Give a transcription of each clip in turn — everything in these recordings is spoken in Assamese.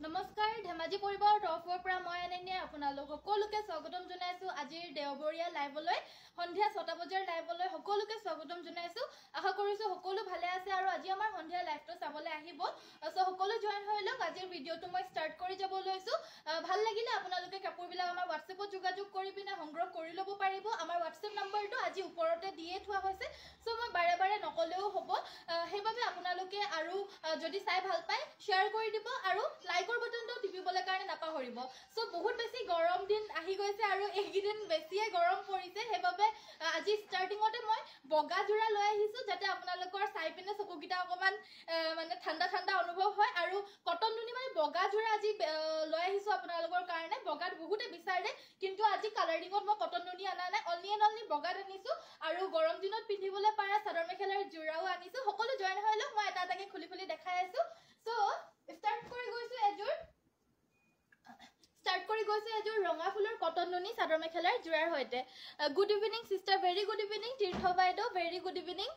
নমস্কাৰ ধেমাজি পৰিবাৰৰ তৰফৰ পৰা মই আনন্যা আপোনালোক সকলোকে স্বাগতম জনাইছো আজিৰ দেওবৰীয়া লাইভলৈ সন্ধিয়া 6টা বজাৰ লাইভলৈ সকলোকে স্বাগতম জনাইছো আশা কৰিছো সকলো ভালে আছে আৰু আজি আমাৰ সন্ধিয়া লাইভটো চাবলৈ আহিব সো সকলো জয়েন হৈ লওক আজিৰ ভিডিওটো মই ষ্টাৰ্ট কৰি যাব লৈছো ভাল লাগিলে আপোনালোকে কাপোৰবিলাক আমাৰ WhatsAppত যোগাযোগ কৰি পিনে সংগ্ৰহ কৰি ল'ব পাৰিব আমাৰ WhatsApp নম্বৰটো আজি ওপৰতে দিয়ে থোৱা হৈছে সো মই বাৰে বাৰে নকলেও হ'ব সেইবাবে আপোনালোকে আৰু যদি চাই ভাল পায় শেয়াৰ কৰি দিব আৰু লাইকৰ বটনটো টিপিবলৈ কাৰণে নাপাহৰিব সো বহুত বেছি গৰম দিন আহি গৈছে আৰু এইকেইদিন বেছিয়ে গৰম পৰিছে সেইবাবে আজি ষ্টাৰ্টিঙতে মই বগা জোৰা লৈ আহিছো যাতে আপোনালোকৰ চাই পিনে চকুকিটা অকমান মানে ঠাণ্ডা ঠাণ্ডা অনুভৱ হয় আৰু কটন নুনি মানে বগা জোৰা আজি লৈ আহিছো আপোনালোকৰ কাৰণে বগাত বহুতে বিচাৰে কিন্তু আজি কালাৰিঙত মই কটন নুনি আনা নাই অনলি বগাত আনিছো আৰু গৰম দিনত পিন্ধিবলৈ পাৰা চাদৰ মেখেলাৰ জোৰাও আনিছো সকলো জয়েন হৈ লওক মই এটা এটাকে খুলি খুলি দেখাই আছো সো ষ্টাৰ্ট কৰি গৈছো এযোৰ ৰঙা ফুলৰ কটন নুনি চাদৰ মেখেলাৰ জোৰাৰ হৈতে good evening sister very good evening Tirtha বাইদেউ ভেৰি গুড ইভিনিং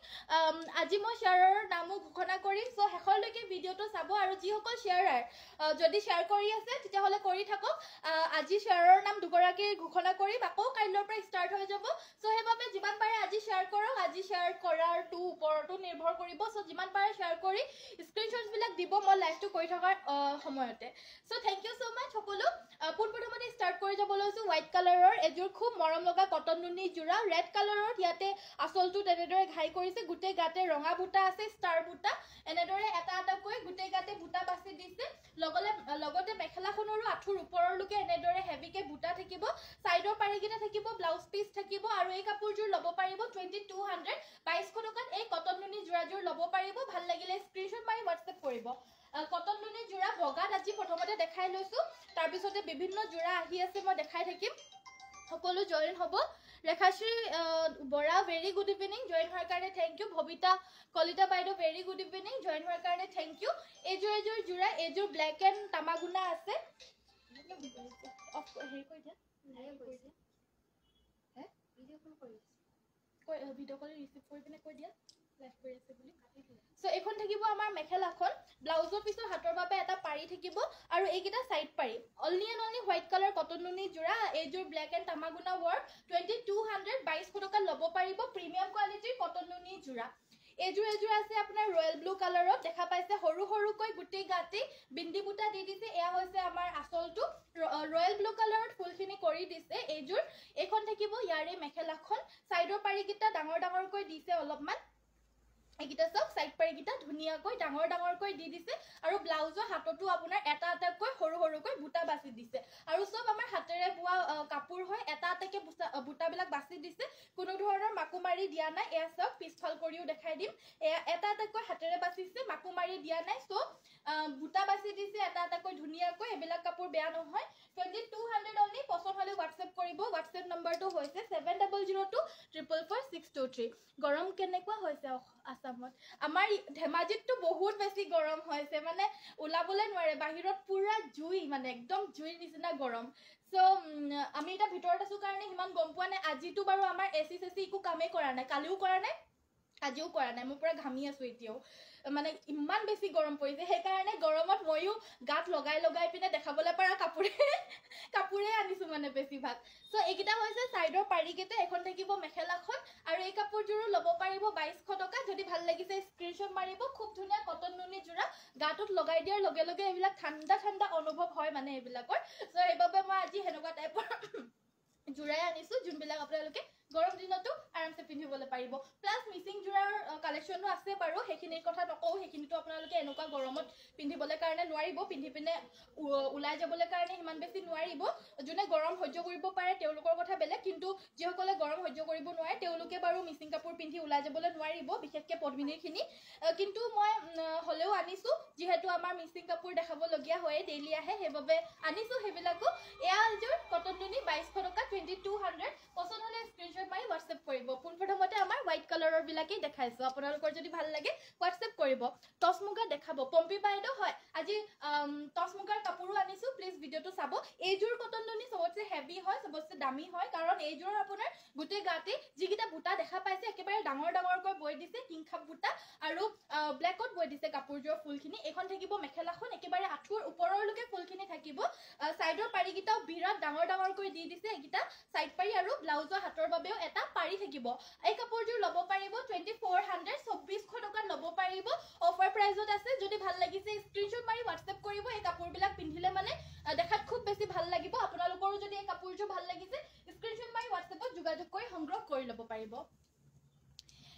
আজি মই শ্বেয়াৰৰ নামো ঘোষণা কৰিম সো শেষলৈকে ভিডিওটো চাব আৰু যিসকল শ্বেয়াৰাৰ যদি শ্বেয়াৰ কৰি আছে তেতিয়াহ'লে কৰি থাকক আজি শ্বেয়াৰৰ নাম দুগৰাকীৰ ঘোষণা কৰিম আকৌ কাইলৈৰ পৰা ষ্টাৰ্ট হৈ যাব সো সেইবাবে যিমান পাৰে আজি শ্বেয়াৰ কৰক আজি শ্বেয়াৰ কৰাৰটো ওপৰতো নিৰ্ভৰ কৰিব সো যিমান পাৰে শ্বেয়াৰ কৰি স্ক্ৰীনশ্বটছ বিলাক দিব মই লাইভটো কৰি থকাৰ সময়তে সো থেংক ইউ সো মাচ সকলো পোনপ্ৰথমতে ষ্টাৰ্ট কৰি যাব লৈছো হোৱাইট কালাৰৰ এযোৰ খুব মৰম লগা কটন নুনি জোৰা ৰেড কালাৰত ইয়াতে আচলটো তেনেদৰে ঘাই কৰিছে গোটেই গাতে ৰঙা বুটা আছে ষ্টাৰ বুটা এনেদৰে এটা এটাকৈ গোটেই গাতে বুটা বাছি দিছে লগতে মেখেলাখনৰো আঁঠুৰ ওপৰলৈকে এনেদৰে হেভিকে বুটা থাকিব সাইডৰ পাৰিকিনে থাকিব ব্লাউজ পিস থাকিব আৰু এই কাপোৰযোৰ ল'ব পাৰিব 2200 2200 টকাত এই কটন নুনি জোৰাযোৰ ল'ব পাৰিব ভাল লাগিলে স্ক্ৰীনশ্বট মাৰি WhatsApp কৰিব কটন নুনি জোৰা বগাত আজি প্ৰথমতে দেখাই লৈছো তাৰ পিছতে বিভিন্ন জোৰা আহি আছে মই দেখাই থাকিম সকলো জয়েন হ'ব Rekhashree Bora very good evening join হোৱাৰ কাৰণে থেংক ইউ ভবিতা কলিতা বাইদেউ ভেৰি গুড ইভিনিং জয়েন হোৱাৰ কাৰণে থেংক ইউ এযোৰ জোৰা এযোৰ ব্লেক এণ্ড তামাগুনা আছে হেৰি কৈ দিয়া ভিডিঅ' কল ৰিচিভ কৰি পিনে কৈ দিয়া লাইভ কৰি আছে বুলি সো এখন থাকিব আমাৰ মেখেলাখন ব্লাউজৰ পিছৰ হাতৰ বাবে এটা পাৰি থাকিব আৰু এইকেইটা সাইড পাৰি অনলি হোৱাইট কালাৰ কটন নুনি জোৰা এইযোৰ ব্লেক এণ্ড তামাগুনা ৱৰ্ক 2200 2200 টকা ল'ব পাৰিব প্ৰিমিয়াম কোৱালিটিৰ কটন নুনি জোৰা এযোৰ আছে আপোনাৰ ৰয়েল ব্লু কালাৰত দেখা পাইছে সৰুকৈ গুটেই গাতে বিন্দি বুটা দি দিছে এয়া হৈছে আমাৰ আচলটো ৰয়েল ব্লু কালাৰত ফুলখিনি কৰি দিছে এইযোৰ এখন থাকিব ইয়াৰে মেখেলাখন সাইডৰ পাৰিকিটা ডাঙৰকৈ দিছে অলপমান এইকিটা সব সাইড পাৰিকিটা ধুনিয়াকৈ ডাঙৰকৈ দি দিছে আৰু ব্লাউজৰ হাতটো আপোনাৰ এটা এটাকৈ সৰুকৈ বুটা বাছি দিছে আৰু সব আমাৰ হাতেৰে বোৱা কাপোৰ হয় এটা এটাকে বুটাবিলাক বাছি দিছে কোনো ধৰণৰ মাকু মাৰি দিয়া নাই এয়া সব পিছফাল কৰিও দেখাই দিম এটা এটাকৈ হাতেৰে বাছিছে মাকু মাৰি দিয়া নাই সো বুটা বাছি দিছে এটা এটাকৈ ধুনিয়াকৈ এবিলাক কাপোৰ বেয়া নহয় 2200 অনলি পছন্দ হলে WhatsApp কৰিব WhatsApp নম্বৰটো হৈছে 7002444623 গৰম কেনেকুৱা হৈছে আসামত আমাৰ ধেমাজিতটো বহুত বেছি গৰম হৈছে মানে ওলাবলে নোৱাৰে বাহিৰত পুৰা জুই মানে একদম জুইৰ নিচিনা গৰম সো আমি এটা ভিতৰত আছো কাৰণে ইমান গম পোৱা নাই আজিটো বাৰু আমাৰ এসি একো কামেই কৰা নাই কালিও কৰা নাই আজিও কৰা নাই মই পুৰা ঘামি আছো এতিয়াও মানে ইমান বেছি গৰম পৰিছে সেই কাৰণে গৰমত মইও গাত লগাই পিনে দেখাবলৈ পাৰা কাপোৰে আনিছো মানে বেছি ভাগ সো এইকিটা হৈছে সাইডৰ পাৰিকেতে এখন থাকিব মেখেলাখন আৰু এই কাপোৰযোৰো ল'ব পাৰিব 2200 টকা যদি ভাল লাগিছে স্ক্ৰীনশ্বট মাৰিব খুব ধুনীয়া কটন নুনি জোৰা গাটোত লগাই দিয়াৰ লগে এইবিলাক ঠাণ্ডা অনুভৱ হয় মানে এইবিলাকৰ সো এইবাবে মই আজি হেনেকুৱা টাইপৰ জোৰাই আনিছো যোনবিলাক আপোনালোকে গৰম দিনতো আৰামসে পিন্ধিবলৈ পাৰিব প্লাস মিচিং জোৰাৰ কালেকশনো আছে বাৰু হেখিনিৰ কথা নকও হেখিনিটো আপোনালোকে এনেকুৱা গৰমত পিন্ধিবলৈ কাৰণে নোৱাৰিব পিন্ধি পিনে উলাই যাবলৈ কাৰণে ইমান বেছি নোৱাৰিব যোনে গৰম সহ্য কৰিব পাৰে তেওঁলোকৰ কথা বেলেগ কিন্তু যিসকলে গৰম সহ্য কৰিব নোৱাৰে তেওঁলোকে বাৰু মিচিং কাপোৰ পিন্ধি উলাই যাবলৈ নোৱাৰিব বিশেষকৈ পদ্মিনীৰখিনি কিন্তু মই হলেও আনিছো যেহেতু আমাৰ মিচিং কাপোৰ দেখাব লগিয়া হয় ডেইলি আহে সেইবাবে আনিছো হেবিলাকো এয়া এযোৰ কটন নুনি 2200 টকা 2200 পছন্দ হলে স্ক্ৰীনশ্বট মাৰি WhatsApp কৰিব পোনপ্ৰথমতে আমাৰ হোৱাইট কালাৰৰ বিলাকে দেখাইছো আপোনালোকৰ যদি ভাল লাগে WhatsApp কৰিব টস মুগা দেখাব পম্পি বাইদেউ হয় আজি টস মুগাৰ কাপোৰো আনিছো প্লিজ ভিডিওটো চাব এইযোৰ কটন নুনি সবতছে হেভি হয় সবতছে দামী হয় কাৰণ এইযোৰ আপোনাৰ গোটেই গাতে যিকিটা বুটা দেখা পাইছে একেবাৰে ডাঙৰকৈ বৈ দিছে কিংখাপ বুটা আৰু ব্ল্যাকত বৈ দিছে কাপোৰযোৰ ফুলখিনি এখন থাকিব মেখেলাখন একেবাৰে আঁঠুৰ ওপৰলৈকে ফুল থাকিব সাইডৰ পাৰিকিটাও বিৰাট ডাঙৰ কৰি দি দিছে এইকিটা সাইড পাৰি আৰু ব্লাউজৰ হাতৰ বাবেও এটা পাৰি থাকিব এই কাপোৰযোৰ ল'ব পাৰিব 2400 2400 টকা ল'ব পাৰিব অফাৰ প্ৰাইজত আছে যদি ভাল লাগিছে স্ক্ৰিনশ্বট মাৰি WhatsApp কৰিব এই কাপোৰবিলাক পিন্ধিলে মানে দেখাত খুব বেছি ভাল লাগিব আপোনালোকৰো যদি এই কাপোৰযোৰ ভাল লাগিছে স্ক্ৰিনশ্বট মাৰি WhatsAppত যোগাযোগ কৰি সংগ্ৰহ কৰি ল'ব পাৰিব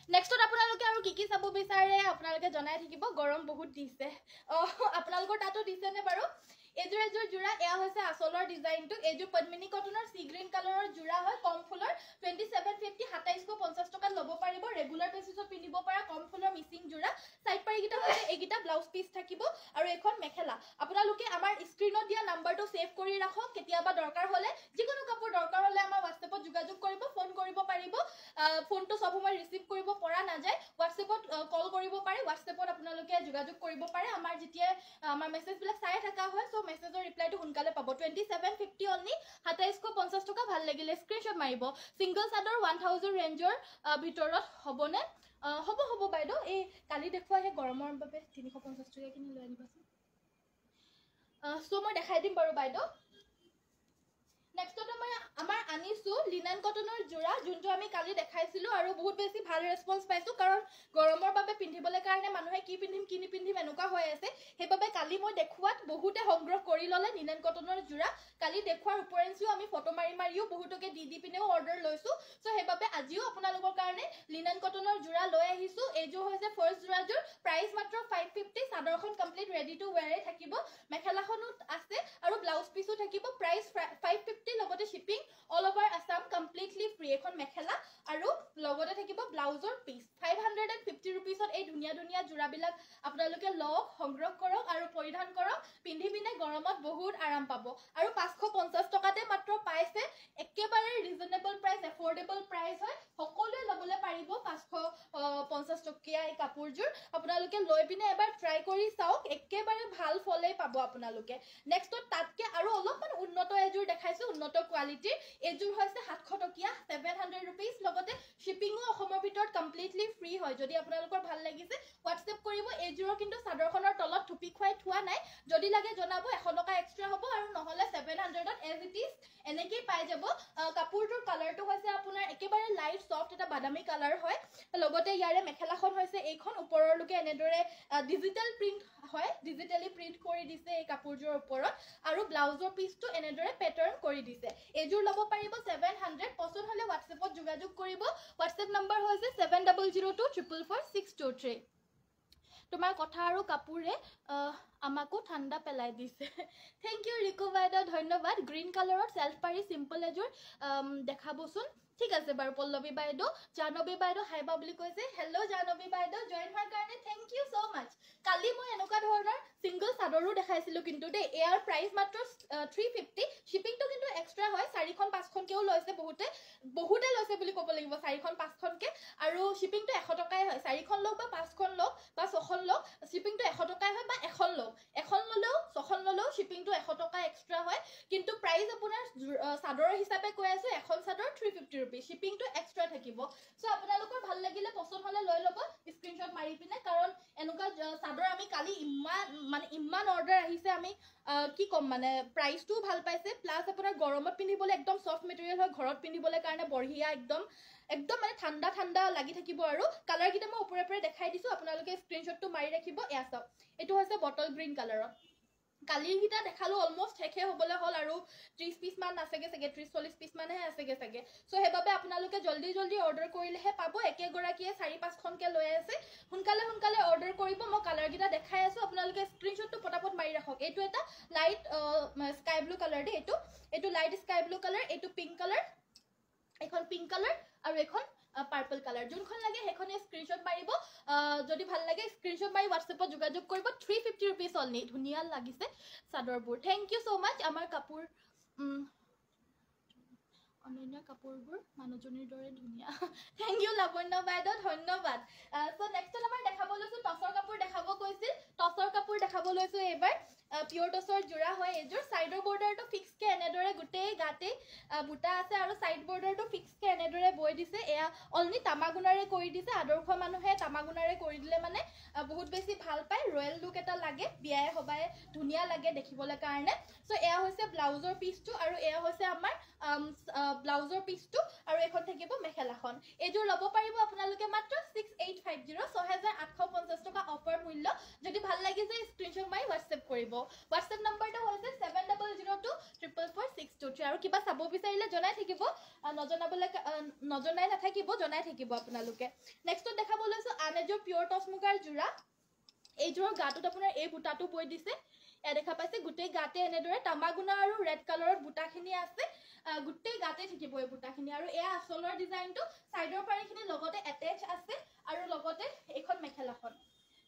নেক্সটত আপোনালোকে আৰু কি চাব বিচাৰে আপোনালোকে জনাই থাকিব গৰম বহুত দিছে আপোনালোকৰ তাতো দিছে নে বাৰু এজোৰ জোৰা এয়া হৈছে আসলৰ ডিজাইনটো এজোৰ পদ্মিনী কটনৰ সি গ্ৰীন কালাৰৰ জোৰা হয় কম ফুলৰ 2750 2750 টকা ল'ব পাৰিব ৰেগুলাৰ বেচিছত পিন্ধিব পৰা কম ফুলৰ মিচিং জোৰা সাইড পাৰিকিটা হৈছে এইকিটা ব্লাউজ পিস থাকিব আৰু এখন মেখেলা আপোনালোকে আমাৰ স্ক্ৰিনত দিয়া নাম্বাৰটো সেভ কৰি ৰাখক কেতিয়াবা দৰকাৰ হলে যিকোনো কাপোৰ দৰকাৰ হলে আমাৰ WhatsAppত যোগাযোগ কৰিব ফোন কৰিব পাৰিব ফোনটো সব সময় ৰিসিভ কৰিব পৰা নাযায় WhatsAppত কল কৰিব পাৰে WhatsAppত আপোনালোকে যোগাযোগ কৰিব পাৰে আমাৰ যেতিয়া আমাৰ মেছেজ বিলাক চাই থাকা হয় মেছেজৰ ৰিপ্লাইটো সোনকালে পাব 2750 অনলি 2750 টকা ভাল লাগিলে স্ক্ৰিনশ্বট মাৰিব সিঙ্গল চাদৰ 1000 ৰেঞ্জৰ ভিতৰত হবনে হ'ব বাইদেউ এই কালি দেখুৱা হে গৰমৰ বাবে 350 টকা কিনি লৈ আনিবাচোন সো মই দেখাই দিম বাৰু বাইদেউ নেক্সটটো মই আমাৰ আনিছো লিনেন কটনৰ জোৰা যোনটো আমি কালি দেখাইছিলো আৰু বহুত বেছি ভাল ৰেসপন্স পাইছো কাৰণ গৰমৰ বাবে পিন্ধিবলৈ কাৰণে মানুহে কি পিন্ধিম কি নিপিন্ধিম এনেকুৱা হৈ আছে সেইবাবে কালি মই দেখুৱাত বহুতে সংগ্ৰহ কৰি ললে লিনেন কটনৰ জোৰা কালি দেখুৱাৰ উপৰেঞ্চিও আমি ফটো মাৰিও বহুতকে দি পিনেও অৰ্ডাৰ লৈছো সো সেইবাবে আজিও আপোনালোকৰ কাৰণে লিনেন কটনৰ জোৰা লৈ আহিছো এইযোৰ হৈছে ফাৰ্ষ্ট জোৰাযোৰ প্ৰাইস মাত্ৰ 550 চাদৰখন কমপ্লিট ৰেডি টু ওয়্যাৰ থাকিব মেখেলাখনো আছে আৰু ব্লাউজ পিসো থাকিব প্ৰাইস 550 লগতে shipping all over Assam completely free এখন মেখেলা আৰু লগতে থাকিব ব্লাউজৰ পিস 550 रुपीसত এই ধুনিয়া জোৰাবিলাক আপোনালোকে লওক সংগ্ৰহ কৰক আৰু পৰিধান কৰক পিন্ধি পিনে গৰমত বহুত আৰাম পাব আৰু 550 টকাতে মাত্ৰ পাইছে একেবাৰে ৰিজনেবল প্ৰাইস এফৰ্ডেবল প্ৰাইস হয় সকলোৱে লবলৈ পাৰিব 550 টকীয়া এই কাপোৰযোৰ আপোনালোকে লৈ পিনে এবাৰ ট্ৰাই কৰি চাওক একেবাৰে ভাল ফলে পাব আপোনালোকে নেক্সটত তাতকে আৰু অলপমান উন্নত এযোৰ দেখাইছো উন্নত কোৱালিটিৰ এযোৰ হৈছে 700 টকীয়া 700 रुपीस লগতে শিপিংও অসমৰ ভিতৰত কমপ্লিটলি ফ্ৰী হয় যদি আপোনালোকৰ ভাল লাগিছে WhatsApp কৰিব এযোৰৰ কিন্তু চাদৰখনৰ তলত থুপি খুৱাই থোৱা নাই যদি লাগে জনাব 100 টকা এক্সট্ৰা হ'ব আৰু নহলে 700ত এজ ইট ইজ এনেকৈ পাই যাব কাপোৰটোৰ কালাৰটো হৈছে আপোনাৰ একেবাৰে লাইট সফট এটা বাদামী কালাৰ হয় লগতে ইয়াৰে মেখেলাখন হৈছে এইখন ওপৰলৈকে এনেদৰে ডিজিটাল প্ৰিন্ট হয় ডিজিটালি প্ৰিন্ট কৰি দিছে এই কাপোৰযোৰৰ ওপৰত আৰু ব্লাউজৰ পিসটো এনেদৰে প্যাটাৰ্ন কৰি দিছে এযোৰ ল'ব পাৰিব 700 পছন্দ হলে WhatsAppত যোগাযোগ কৰিব WhatsApp নম্বৰ হৈছে 7002444623 তোমাৰ কথা আৰু কাপোৰে আমাকো ঠাণ্ডা পেলাই দিছে থ্যাংক ইউ ৰিকু বাইদেউ ধন্যবাদ গ্ৰীন কালাৰত সেলফ পাৰি সিম্পল এযোৰ দেখাবচোন ঠিক আছে বাৰু পল্লৱী বাইদেউ জানবী বাইদেউ হাইবা বুলি কৈছে হেল্ল জানবী বাইদেউ জয়েন হোৱাৰ কাৰণে থ্যাংক ইউ সো মাচ কালি মই এনেকুৱা ধৰণৰ সিঙ্গল চাদৰো দেখাইছিলো কিন্তু দে এয়াৰ প্ৰাইস মাত্ৰ 350 শিপিংটো কিন্তু এক্সট্ৰা হয় 4খন 5খন কেও লৈছে বহুতে লৈছে বুলি ক'ব লাগিব 4খন 5খন কে আৰু শিপিংটো 100 টকাই হয় 4খন লওক বা 5খন লওক বা 6খন লওক শিপিংটো 100 টকাই হয় বা এখন ললেও 6খন ললেও শিপিংটো 100 টকা এক্সট্ৰা হয় কিন্তু প্ৰাইস আপোনাৰ চাদৰৰ হিচাপে কৈ আছে এখন চাদৰ 350 रुपीस শিপিংটো এক্সট্ৰা থাকিব সো আপোনালোকৰ ভাল লাগিলে পছন্দ হলে লৈ ল'ব স্ক্ৰিনশ্বট মাৰি পিনে কাৰণ এনেকুৱা চাদৰ আমি কালি ইমান অৰ্ডাৰ আহিছে আমি কি কম মানে প্ৰাইসটো ভাল পাইছে প্লাস আপোনাৰ গৰমত পিন্ধিবলৈ একদম সফট মেটেৰিয়েল হয় ঘৰত পিন্ধিবলৈ কাৰণে বঢ়িয়া একদম মানে ঠাণ্ডা লাগি থাকিব আৰু কালাৰ কিটা মই ওপৰে দেখাই দিছো আপোনালোকে স্ক্ৰিনশ্বটটো মাৰি ৰাখিব এয়া চাওক এটো হৈছে বটল গ্ৰীন কালাৰত কালিৰ গিটা দেখালো অলমোস্ট শেষে হ'বলে হ'ল আৰু 30 পিস মান আছেগে সগে 30-40 পিস মানহে আছেগে সগে সো হেবাবে আপোনালোকে জলদি অৰ্ডাৰ কৰিলেহে পাব একে গৰাকীয়ে 4-5খন কে লৈ আছে সোনকালে অৰ্ডাৰ কৰিব মই কালাৰ গিটা দেখাই আছো আপোনালোকে স্ক্ৰিনশ্বটটো পটাপট মাৰি ৰাখক এইটো এটা লাইট স্কাই ব্লু কালাৰ দে এইটো লাইট স্কাই ব্লু কালাৰ এইটো পিংক কালাৰ এখন পিংক কালাৰ আৰু এখন পাৰ্পল কালাৰ যোনখন লাগে হেখনে স্ক্ৰিনশ্বট মাৰিব যদি ভাল লাগে স্ক্ৰিনশ্বট মাৰি WhatsAppত যোগাযোগ কৰিব 350 रुपीस অনলি ধুনিয়া লাগিছে চাদৰবোৰ থ্যাংক ইউ সো মাচ আমাৰ কাপোৰ অনন্য কাপোৰবোৰ মানুহজনীৰ দৰে ধুনিয়া থ্যাংক ইউ লাবণ্য বাইদেউ ধন্যবাদ সো নেক্সট আমাৰ দেখাব লৈছো টসৰ কাপোৰ দেখাব কৈছিল টসৰ কাপোৰ দেখাব লৈছো এবাৰ পিয়ৰ টছৰ জোৰা হয় এইযোৰ সাইডৰ বৰ্ডাৰটো ফিক্স কে এনেদৰে গুটেই গাতে বুটা আছে আৰু সাইড বৰ্ডাৰটো ফিক্স কে এনেদৰে বৈ দিছে এয়া অলনি তামাগুনাৰে কৰি দিছে আদৰ্শ মানুহে তামাগুনাৰে কৰি দিলে মানে বহুত বেছি ভাল পায় ৰয়েল লুক এটা লাগে বিয়াই হবাই ধুনিয়া লাগে দেখিবলৈ কাৰণে সো এয়া হৈছে ব্লাউজৰ পিচটো আৰু এয়া হৈছে আমাৰ ব্লাউজৰ পিচটো আৰু এখন থাকিব মেখেলাখন এইযোৰ ল'ব পাৰিব আপোনালোকে মাত্ৰ 6850 6850 টকা অফাৰ মূল্য যদি ভাল লাগিছে স্ক্ৰিনশ্বট মাৰি WhatsApp কৰিব WhatsApp নম্বৰটো হৈছে 7002444623 আৰু কিবা চাব বিচাৰিলে জনাই থাকিব নজনাই নাথাকিব জনাই থাকিব আপোনালোকে নেক্সটত দেখাব লৈছো আন এযোৰ পিয়ৰ টছ মুগাৰ জোৰা এইযোৰৰ গাটোত আপোনাৰ এই বুটাটো বৈ দিছে এ দেখা পাইছে গুটেই গাতে এনেদৰে তামাগুনা আৰু ৰেড কালাৰৰ বুটাখিনি আছে গুটেই গাতে থাকিব এই বুটাখিনি আৰু এয়া আসলৰ ডিজাইনটো সাইডৰ পাৰিখিনি লগতে এটেচ আছে আৰু লগতে এখন মেখেলাখন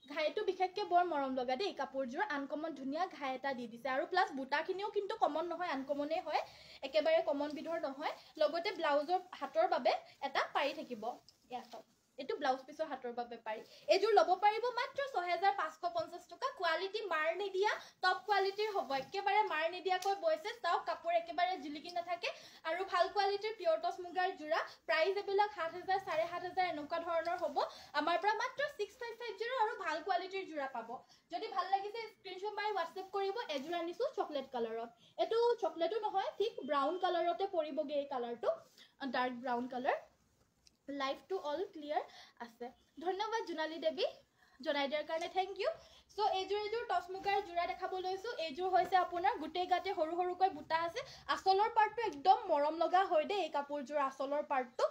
ঘাইটো বিশেষকৈ বৰ মৰম লগা দেই কাপোৰযোৰ আনকমন ধুনিয়া ঘাই এটা দি দিছে আৰু প্লাস বুটাখিনিও কিন্তু কমন নহয় আনকমনে হয় একেবাৰে কমন বিধৰ নহয় লগতে ব্লাউজৰ হাতৰ বাবে এটা পাৰি থাকিব ইয়া সব এটো ব্লাউজ পিছৰ হাতৰ বাবে পাৰি এযোৰ ল'ব পাৰিব মাত্ৰ 6550 টকা কোৱালিটি মাৰ নিদিয়া টপ কোৱালিটিৰ হ'ব একেবাৰে মাৰ নিদিয়াকৈ বৈছে চাওক কাপোৰ একেবাৰে জিলিকি নাথাকে আৰু ভাল কোৱালিটিৰ পিয়ৰ টছ মুগাৰ জোৰা প্ৰাইস এবিলাক 7000 7500 এনেকুৱা ধৰণৰ হ'ব আমাৰ পৰা মাত্ৰ 6550 আৰু ভাল কোৱালিটিৰ জোৰা পাব যদি ভাল লাগিছে স্ক্ৰিনশ্বট মাৰি WhatsApp কৰিব এযোৰ আনিছো চকলেট কালাৰত এটো চকলেটো নহয় ঠিক ব্ৰাউন কালাৰতে পৰিবগে এই কালাৰটো dark brown colour life to all clear আছে ধন্যবাদ জুনালী দেৱী জনাই দিয়াৰ কাৰণে থ্যাংক ইউ সো এযোৰ টছ মুগাৰ জোৰা দেখাব লৈছো এযোৰ হৈছে আপোনাৰ গুটেই গাতে সৰু সৰুকৈ বুটা আছে আসলৰ পাৰ্টটো একদম মৰম লগা হয় দেই এই কাপোৰযোৰ আসলৰ পাৰ্টটো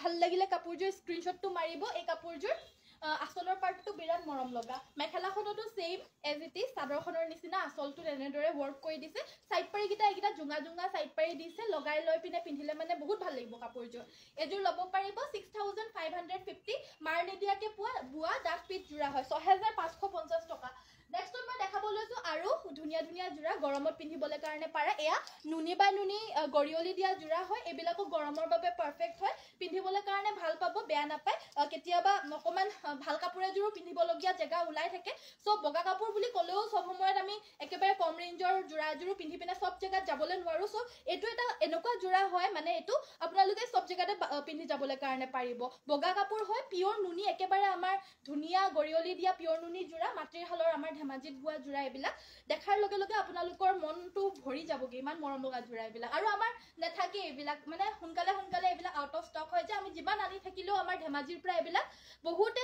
ভাল লাগিলে কাপোৰযোৰ স্ক্ৰিনশ্বটটো মাৰিব এই কাপোৰযোৰ আসলৰ পাৰ্টটো বিৰাট মৰম লগা মেখেলাখনতো সেম এজ ইট ইজ সাদৰখনৰ নিচিনা আসলটো এনেদৰে ওয়াৰ্ক কৰি দিছে সাইড পাৰি গিটা এগিটা জুঙা জুঙা সাইড পাৰি দিছে লগাই লৈ পিনে পিন্ধিলে মানে বহুত ভাল লাগিব কাপোৰযোৰ এযোৰ ল'ব পাৰিব 6550 মাৰ নিদিয়াকে বুৱা ডাক পিট জোৰা হয় 6550 টকা নেক্সট মই দেখাব লৈছো আৰু ধুনিয়া ধুনিয়া জোৰা গৰমত পিন্ধিবলৈ কাৰণে পাৰা এয়া নুনি বাই নুনি গৰিয়লি দিয়া জোৰা হয় এবিলাকো গৰমৰ বাবে পাৰফেক্ট হয় পিন্ধিবলৈ কাৰণে ভাল পাব বেয়া নাপায় কেতিয়াবা অকমান ভাল কাপোৰ এযোৰ পিন্ধিবলগীয়া জেগা ওলাই থাকে সব বগা কাপোৰ বুলি কলেও সব সময়ত আমি একেবাৰে কম ৰেঞ্জৰ জোৰা এযোৰ পিন্ধি পিনে সব জেগাত যাবলৈ নোৱাৰো সো এটো এটা এনেকুৱা জোৰা হয় মানে এটো আপোনালোকে সব জেগাতে পিন্ধি যাবলৈ কাৰণে পাৰিব বগা কাপোৰ হয় পিয়ৰ নুনি একেবাৰে আমাৰ ধুনিয়া গৰিয়লি দিয়া পিয়ৰ নুনি জোৰা মাটিৰ হালৰ আমাৰ ধেমাজিত বুৱা জোৰা এবিলাক দেখাৰ লগে লগে আপোনালোকৰ মনটো ভৰি যাবগে ইমান মৰম লগা জোৰা এবিলাক আৰু আমাৰ নেথাকে এবিলাক মানে সোনকালে এবিলাক আউট অফ ষ্টক হয় যে আমি যিমান আনি থাকিলেও আমাৰ ধেমাজিৰ পৰা এবিলাক বহুতে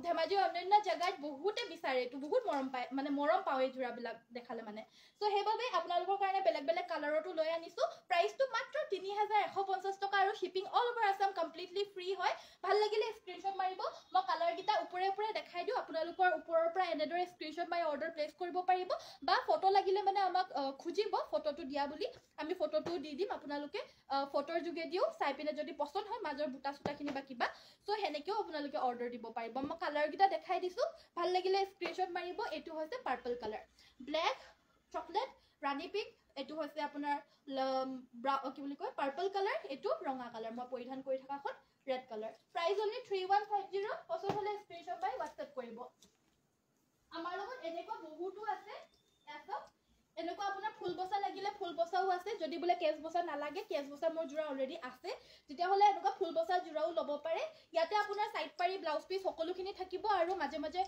ধেমাজিৰ অন্যান্য জায়গাত বহুতে বিচাৰে এটো বহুত মৰম পায় মানে মৰম পাৱে জোৰা বিলাক দেখালে মানে সো হেবাবে আপোনালোকৰ কাৰণে বেলেগ বেলেগ কালাৰটো লৈ আনিছো প্ৰাইসটো মাত্ৰ 3150 টকা আৰু shipping all over Assam completely free হয় ভাল লাগিলে স্ক্ৰিনশ্বট মাৰিব মই কালাৰ গিটা উপৰে দেখাই দিও আপোনালোকৰ ওপৰৰ পৰা এনেদৰে স্ক্ৰিনশ্বট মাৰি অৰ্ডাৰ প্লেস কৰিব পাৰিব বা ফটো লাগিলে মানে আমাক খুজিব ফটোটো দিয়া বুলি আমি ফটোটো দি দিম আপোনালোকে ফটোৰ যোগেদিও চাই পিনে যদি পছন্দ হয় মাজৰ বুটা সুটাখিনি বা কিবা সো হেনেকেও আপোনালোকে অৰ্ডাৰ দিব পাৰিব মই কালাৰ গিটা দেখাই দিছো ভাল লাগিলে স্ক্ৰিনশ্বট মাৰিব এটো হৈছে পাৰ্পল কালাৰ ব্ল্যাক চকলেট ৰাণী পিংক এটো হৈছে আপোনাৰ কি বুলি কয় পাৰ্পল কালাৰ এটো ৰঙা কালাৰ মই পৰিধান কৰি থকাখন ৰেড কালাৰ প্ৰাইস অনলি 3150 পছন্দ হলে স্ক্ৰিনশ্বট মাৰি WhatsApp কৰিব আমাৰ লগত এনেকুৱা বহুতো আছে এসব এনেকুৱা আপোনাৰ ফুল বসা লাগিলে ফুল বসাও আছে যদি বলে কেছ বসা নালাগে কেছ বসা মোৰ জোৰা অলৰেডি আছে তেতিয়া হলে এনেকুৱা ফুল বসা জোৰাও ল'ব পাৰে ইয়াতে আপোনাৰ সাইড পাৰি ব্লাউজ পিস সকলোখিনি থাকিব আৰু মাজে মাজে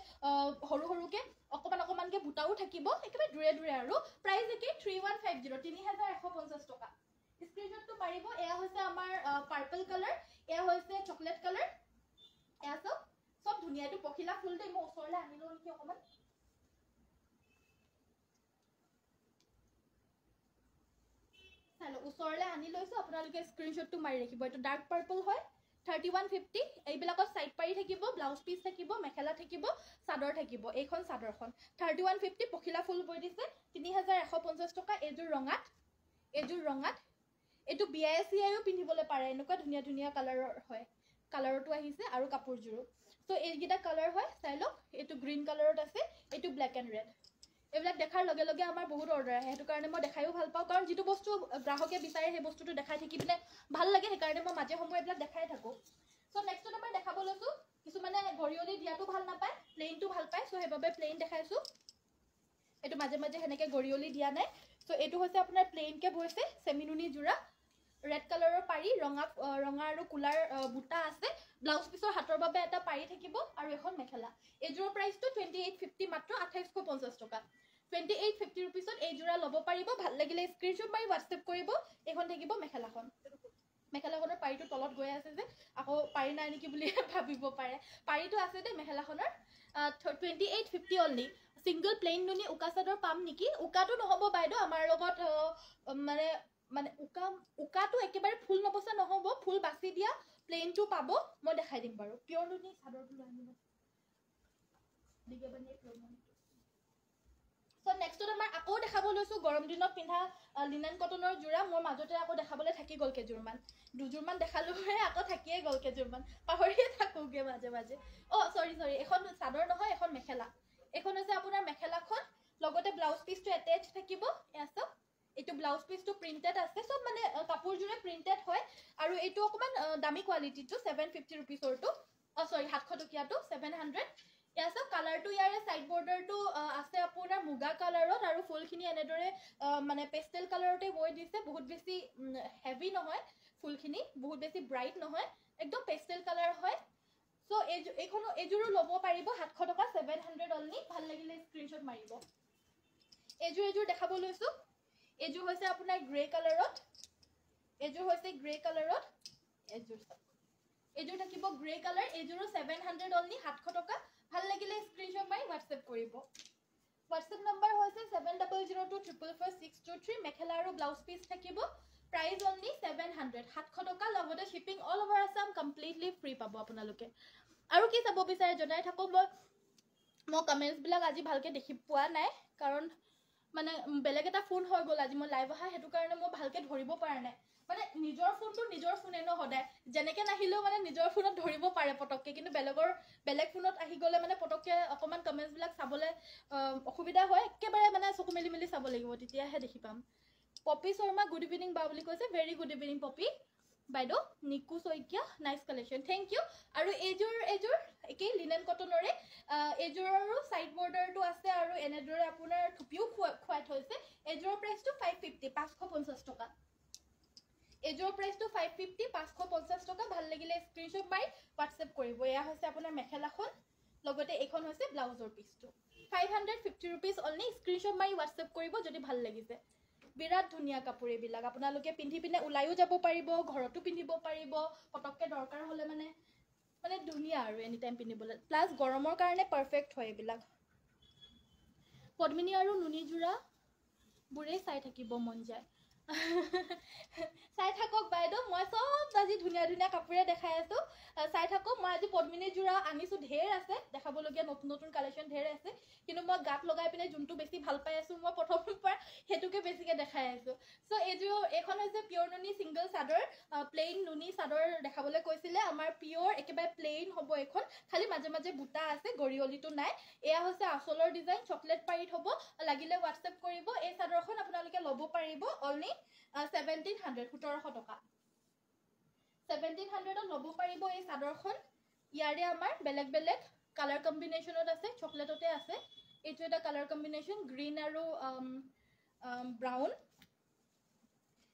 হৰু হৰুকে অকমানকে বুটাও থাকিব একেবাৰে দূৰে দূৰে আৰু প্ৰাইস একে 3150 3150 টকা স্ক্ৰিনশ্বটটো পাৰিব এয়া হৈছে আমাৰ পাৰ্পল কালাৰ এয়া হৈছে চকলেট কালাৰ এয়া সব ধুনিয়াটো পখিলা ফুল দে মই ওচৰলে আনিলো নেকি অকমান চালো ওচৰলে আনি লৈছো আপোনালোকে স্ক্ৰিনশ্বটটো মাৰি ৰাখিব এটো ডাৰ্ক পাৰ্পল হয় 3150 এইবিলাকত সাইড পাৰি থাকিব ব্লাউজ পিস থাকিব মেখেলা থাকিব চাদৰ থাকিব এইখন চাদৰখন 3150 পখিলা ফুল বৈ দিছে 3150 টকা এযোৰ ৰঙাত এটো বিআইএসিআইও পিন্ধিবলৈ পাৰে এনেকুৱা ধুনিয়া ধুনিয়া কালাৰৰ হয় কালাৰটো আহিছে আৰু কাপোৰযোৰো সো এইগিটা কালাৰ হয় চাই লওক এটো গ্ৰীন কালাৰত আছে এটো ব্ল্যাক এন্ড ৰেড এবিলাক দেখাৰ লগে লগে আমাৰ বহুত অৰ্ডাৰ আহে হেতু কাৰণে মই দেখাইও ভাল পাওঁ কাৰণ যেটো বস্তু গ্ৰাহকে বিচাৰে সেই বস্তুটো দেখাই থাকি পিনে ভাল লাগে সেই কাৰণে মই মাজে সময়ে এবিলাক দেখাই থাকো সো নেক্সট নম্বৰ দেখাব লৈছো কিছু মানে গৰিয়লি দিয়াটো ভাল নাপায় প্লেইনটো ভাল পায় সো হেবাবে প্লেইন দেখাইছো এইটো মাজে মাজে হেনেকে গৰিয়লি দিয়া নাই সো এইটো হৈছে আপোনাৰ প্লেন কে বৈছে সেমিনুনি জোৰা ৰেড কালাৰৰ পাৰি ৰঙা আৰু কুলাৰ বুটা আছে ব্লাউজ পিছৰ হাতৰ বাবে এটা পাৰি থাকিব আৰু এখন মেখেলা এজোৰ প্ৰাইসটো 2850 মাত্ৰ 2850 টকা 2850 रुपीसত এই জোৰা লব পাৰিব ভাল লাগিলে স্ক্ৰিনশ্বট মাৰি WhatsApp কৰিব এখন থাকিব মেখেলাখনৰ পাৰিটো তলত গৈ আছে যে আকৌ পাৰি নাই নেকি বুলি ভাবিব পাৰে পাৰিটো আছে দে মেখেলাখনৰ 2850 only সিঙ্গল প্লেন নুনি উকা চাদৰ পাম নেকি উকাটো নহব বাইদো আমাৰ লগত মানে উকাটো একেবাৰে ফুল নবসা নহব ফুল বাছি দিয়া প্লেনটো পাব মই দেখাই দিম বাৰু পিওৰ নুনি চাদৰটো আনিব দিগে বনে পিওৰ নুনি সো নেক্সটত আমাৰ আকৌ দেখাব লৈছো গৰম দিনত পিন্ধা লিনেন কটনৰ জোৰা মোৰ মাজতে আকৌ দেখাবলৈ থাকি গল কেজুৰমান দুজুৰমান দেখালো হে আকৌ থাকিয়ে গল কেজুৰমান পাহৰিয়ে থাকোগে মাজে মাজে সৰি এখন চাদৰ নহয় এখন মেখেলা এখন আছে আপোনাৰ মেখেলাখন লগতে ব্লাউজ পিসটো এটাচ থাকিব এসব এটো ব্লাউজ পিসটো প্ৰিন্টেড আছে সব মানে কাপোৰ জুৰে প্ৰিন্টেড হয় আৰু এটো অকমান দামি কোৱালিটিটো 750 रुपीसৰটো সৰি 700 টকিয়াটো 700 এসব কালাৰটো ইয়াৰে সাইড বৰ্ডাৰটো আছে আপোনাৰ মুগা কালাৰত আৰু ফুলখিনি এনেদৰে মানে পেস্টেল কালাৰতে বৈ দিছে বহুত বেছি হেভি নহয় ফুলখিনি বহুত বেছি ব্ৰাইট নহয় একদম পেস্টেল কালাৰ হয় সো এজোৰো লব পাৰিব 700 টকা 700 অনলি ভাল লাগিলে স্ক্ৰিনশ্বট মাৰিব এজোৰ দেখাব লৈছো এজোৰ হৈছে আপোনাৰ গ্ৰে কালাৰত এজোৰ থাকিব গ্ৰে কালাৰ এজোৰো 700 অনলি 700 টকা ভাল লাগিলে স্ক্ৰিনশ্বট মাৰি WhatsApp কৰিব WhatsApp নম্বৰ হৈছে 7002444623 মেখেলা আৰু ব্লাউজ পিস থাকিব প্ৰাইস অনলি 700 700 টকা লগতে shipping all over Assam completely free পাব আপোনালোকে আৰু কি চাব বিচাৰে জনাই থাকো মই কমেন্টস বিলাক আজি ভালকে দেখি পোৱা নাই কাৰণ মানে বেলেগ এটা ফোন হৈ গল আজি মই লাইভ আহা হেতু কাৰণে মই ভালকে ধৰিব পৰা নাই মানে নিজৰ ফোনটো নিজৰ ফোনে ন হদায় যেনেকে নাহিলেও মানে নিজৰ ফোনত ধৰিব পাৰে পটককে কিন্তু বেলেগ ফোনত আহি গলে মানে পটককে অকমান কমেন্টস বিলাক চাবলে অসুবিধা হয় একেবাৰে মানে চকু মেলি চাব লাগিব তেতিয়াহে দেখি পাম পপি শৰ্মা গুড ইভিনিং বা বুলি কৈছে ভেৰি গুড ইভিনিং পপি বাইদো Niku Saikia nice collection thank you আৰু এজোৰ একে লিনেন কটনৰে এজোৰৰো সাইড বৰ্ডাৰটো আছে আৰু এনেদৰে আপোনাৰ থুপিও খুৱাই থৈছে এজোৰ প্ৰাইসটো 550 550 টকা এজোৰ প্ৰাইসটো 550 550 টকা ভাল লাগিলে স্ক্ৰিনশ্বট মাৰি WhatsApp কৰিব এয়া হৈছে আপোনাৰ মেখেলাখন লগতে এখন হৈছে ব্লাউজৰ পিসটো 550 रुपीस অনলি স্ক্ৰিনশ্বট মাৰি WhatsApp কৰিব যদি ভাল লাগিছে বিৰাট ধুনিয়া কাপোৰ এবিলাক আপোনালোকে পিন্ধি পিনে উলাইও যাব পাৰিব ঘৰতো পিন্ধিব পাৰিব পটককে দৰকাৰ হলে মানে ধুনিয়া আৰু এনি টাইম পিন্ধিবলৈ প্লাস গৰমৰ কাৰণে পাৰফেক্ট হয় এবিলাক পদ্মিনী আৰু নুনি জোৰা বুৰে চাই থাকিব মন যায় চাই থাকক বাইদো মই সব আজি ধুনিয়া কাপোৰে দেখাই আছো চাই থাকক মই আজি পদ্মিনী জোৰা আনিছো ঢেৰ আছে দেখাবলগীয়া নতুন কালেকশন ঢেৰ আছে কিন্তু মই গাত লগাই পিনে যোনটো বেছি ভাল পাই আছো মই প্ৰথমৰ পৰা হেতুকে বেছিকে দেখাই আছো সো এখন হৈছে পিওৰ নুনি সিঙ্গল চাদৰ প্লেন নুনি চাদৰ দেখাবলৈ কৈছিলে আমাৰ পিওৰ একেবাৰে প্লেন হ'ব এখন খালি মাজে মাজে বুটা আছে গৰিয়লিটো নাই এয়া হৈছে আসলৰ ডিজাইন চকলেট পাৰিত হ'ব লাগিলে WhatsApp কৰিব এই চাদৰখন আপোনালোকে লব পাৰিব অনলি 1700 1700 টকা 1700 লব পাৰিব এই চাদৰখন ইয়াৰে আমাৰ বেলেগ কালাৰ কম্বিনেশনত আছে চকলেটতে আছে এইটো এটা কালাৰ কম্বিনেশন গ্ৰীন আৰু ব্ৰাউন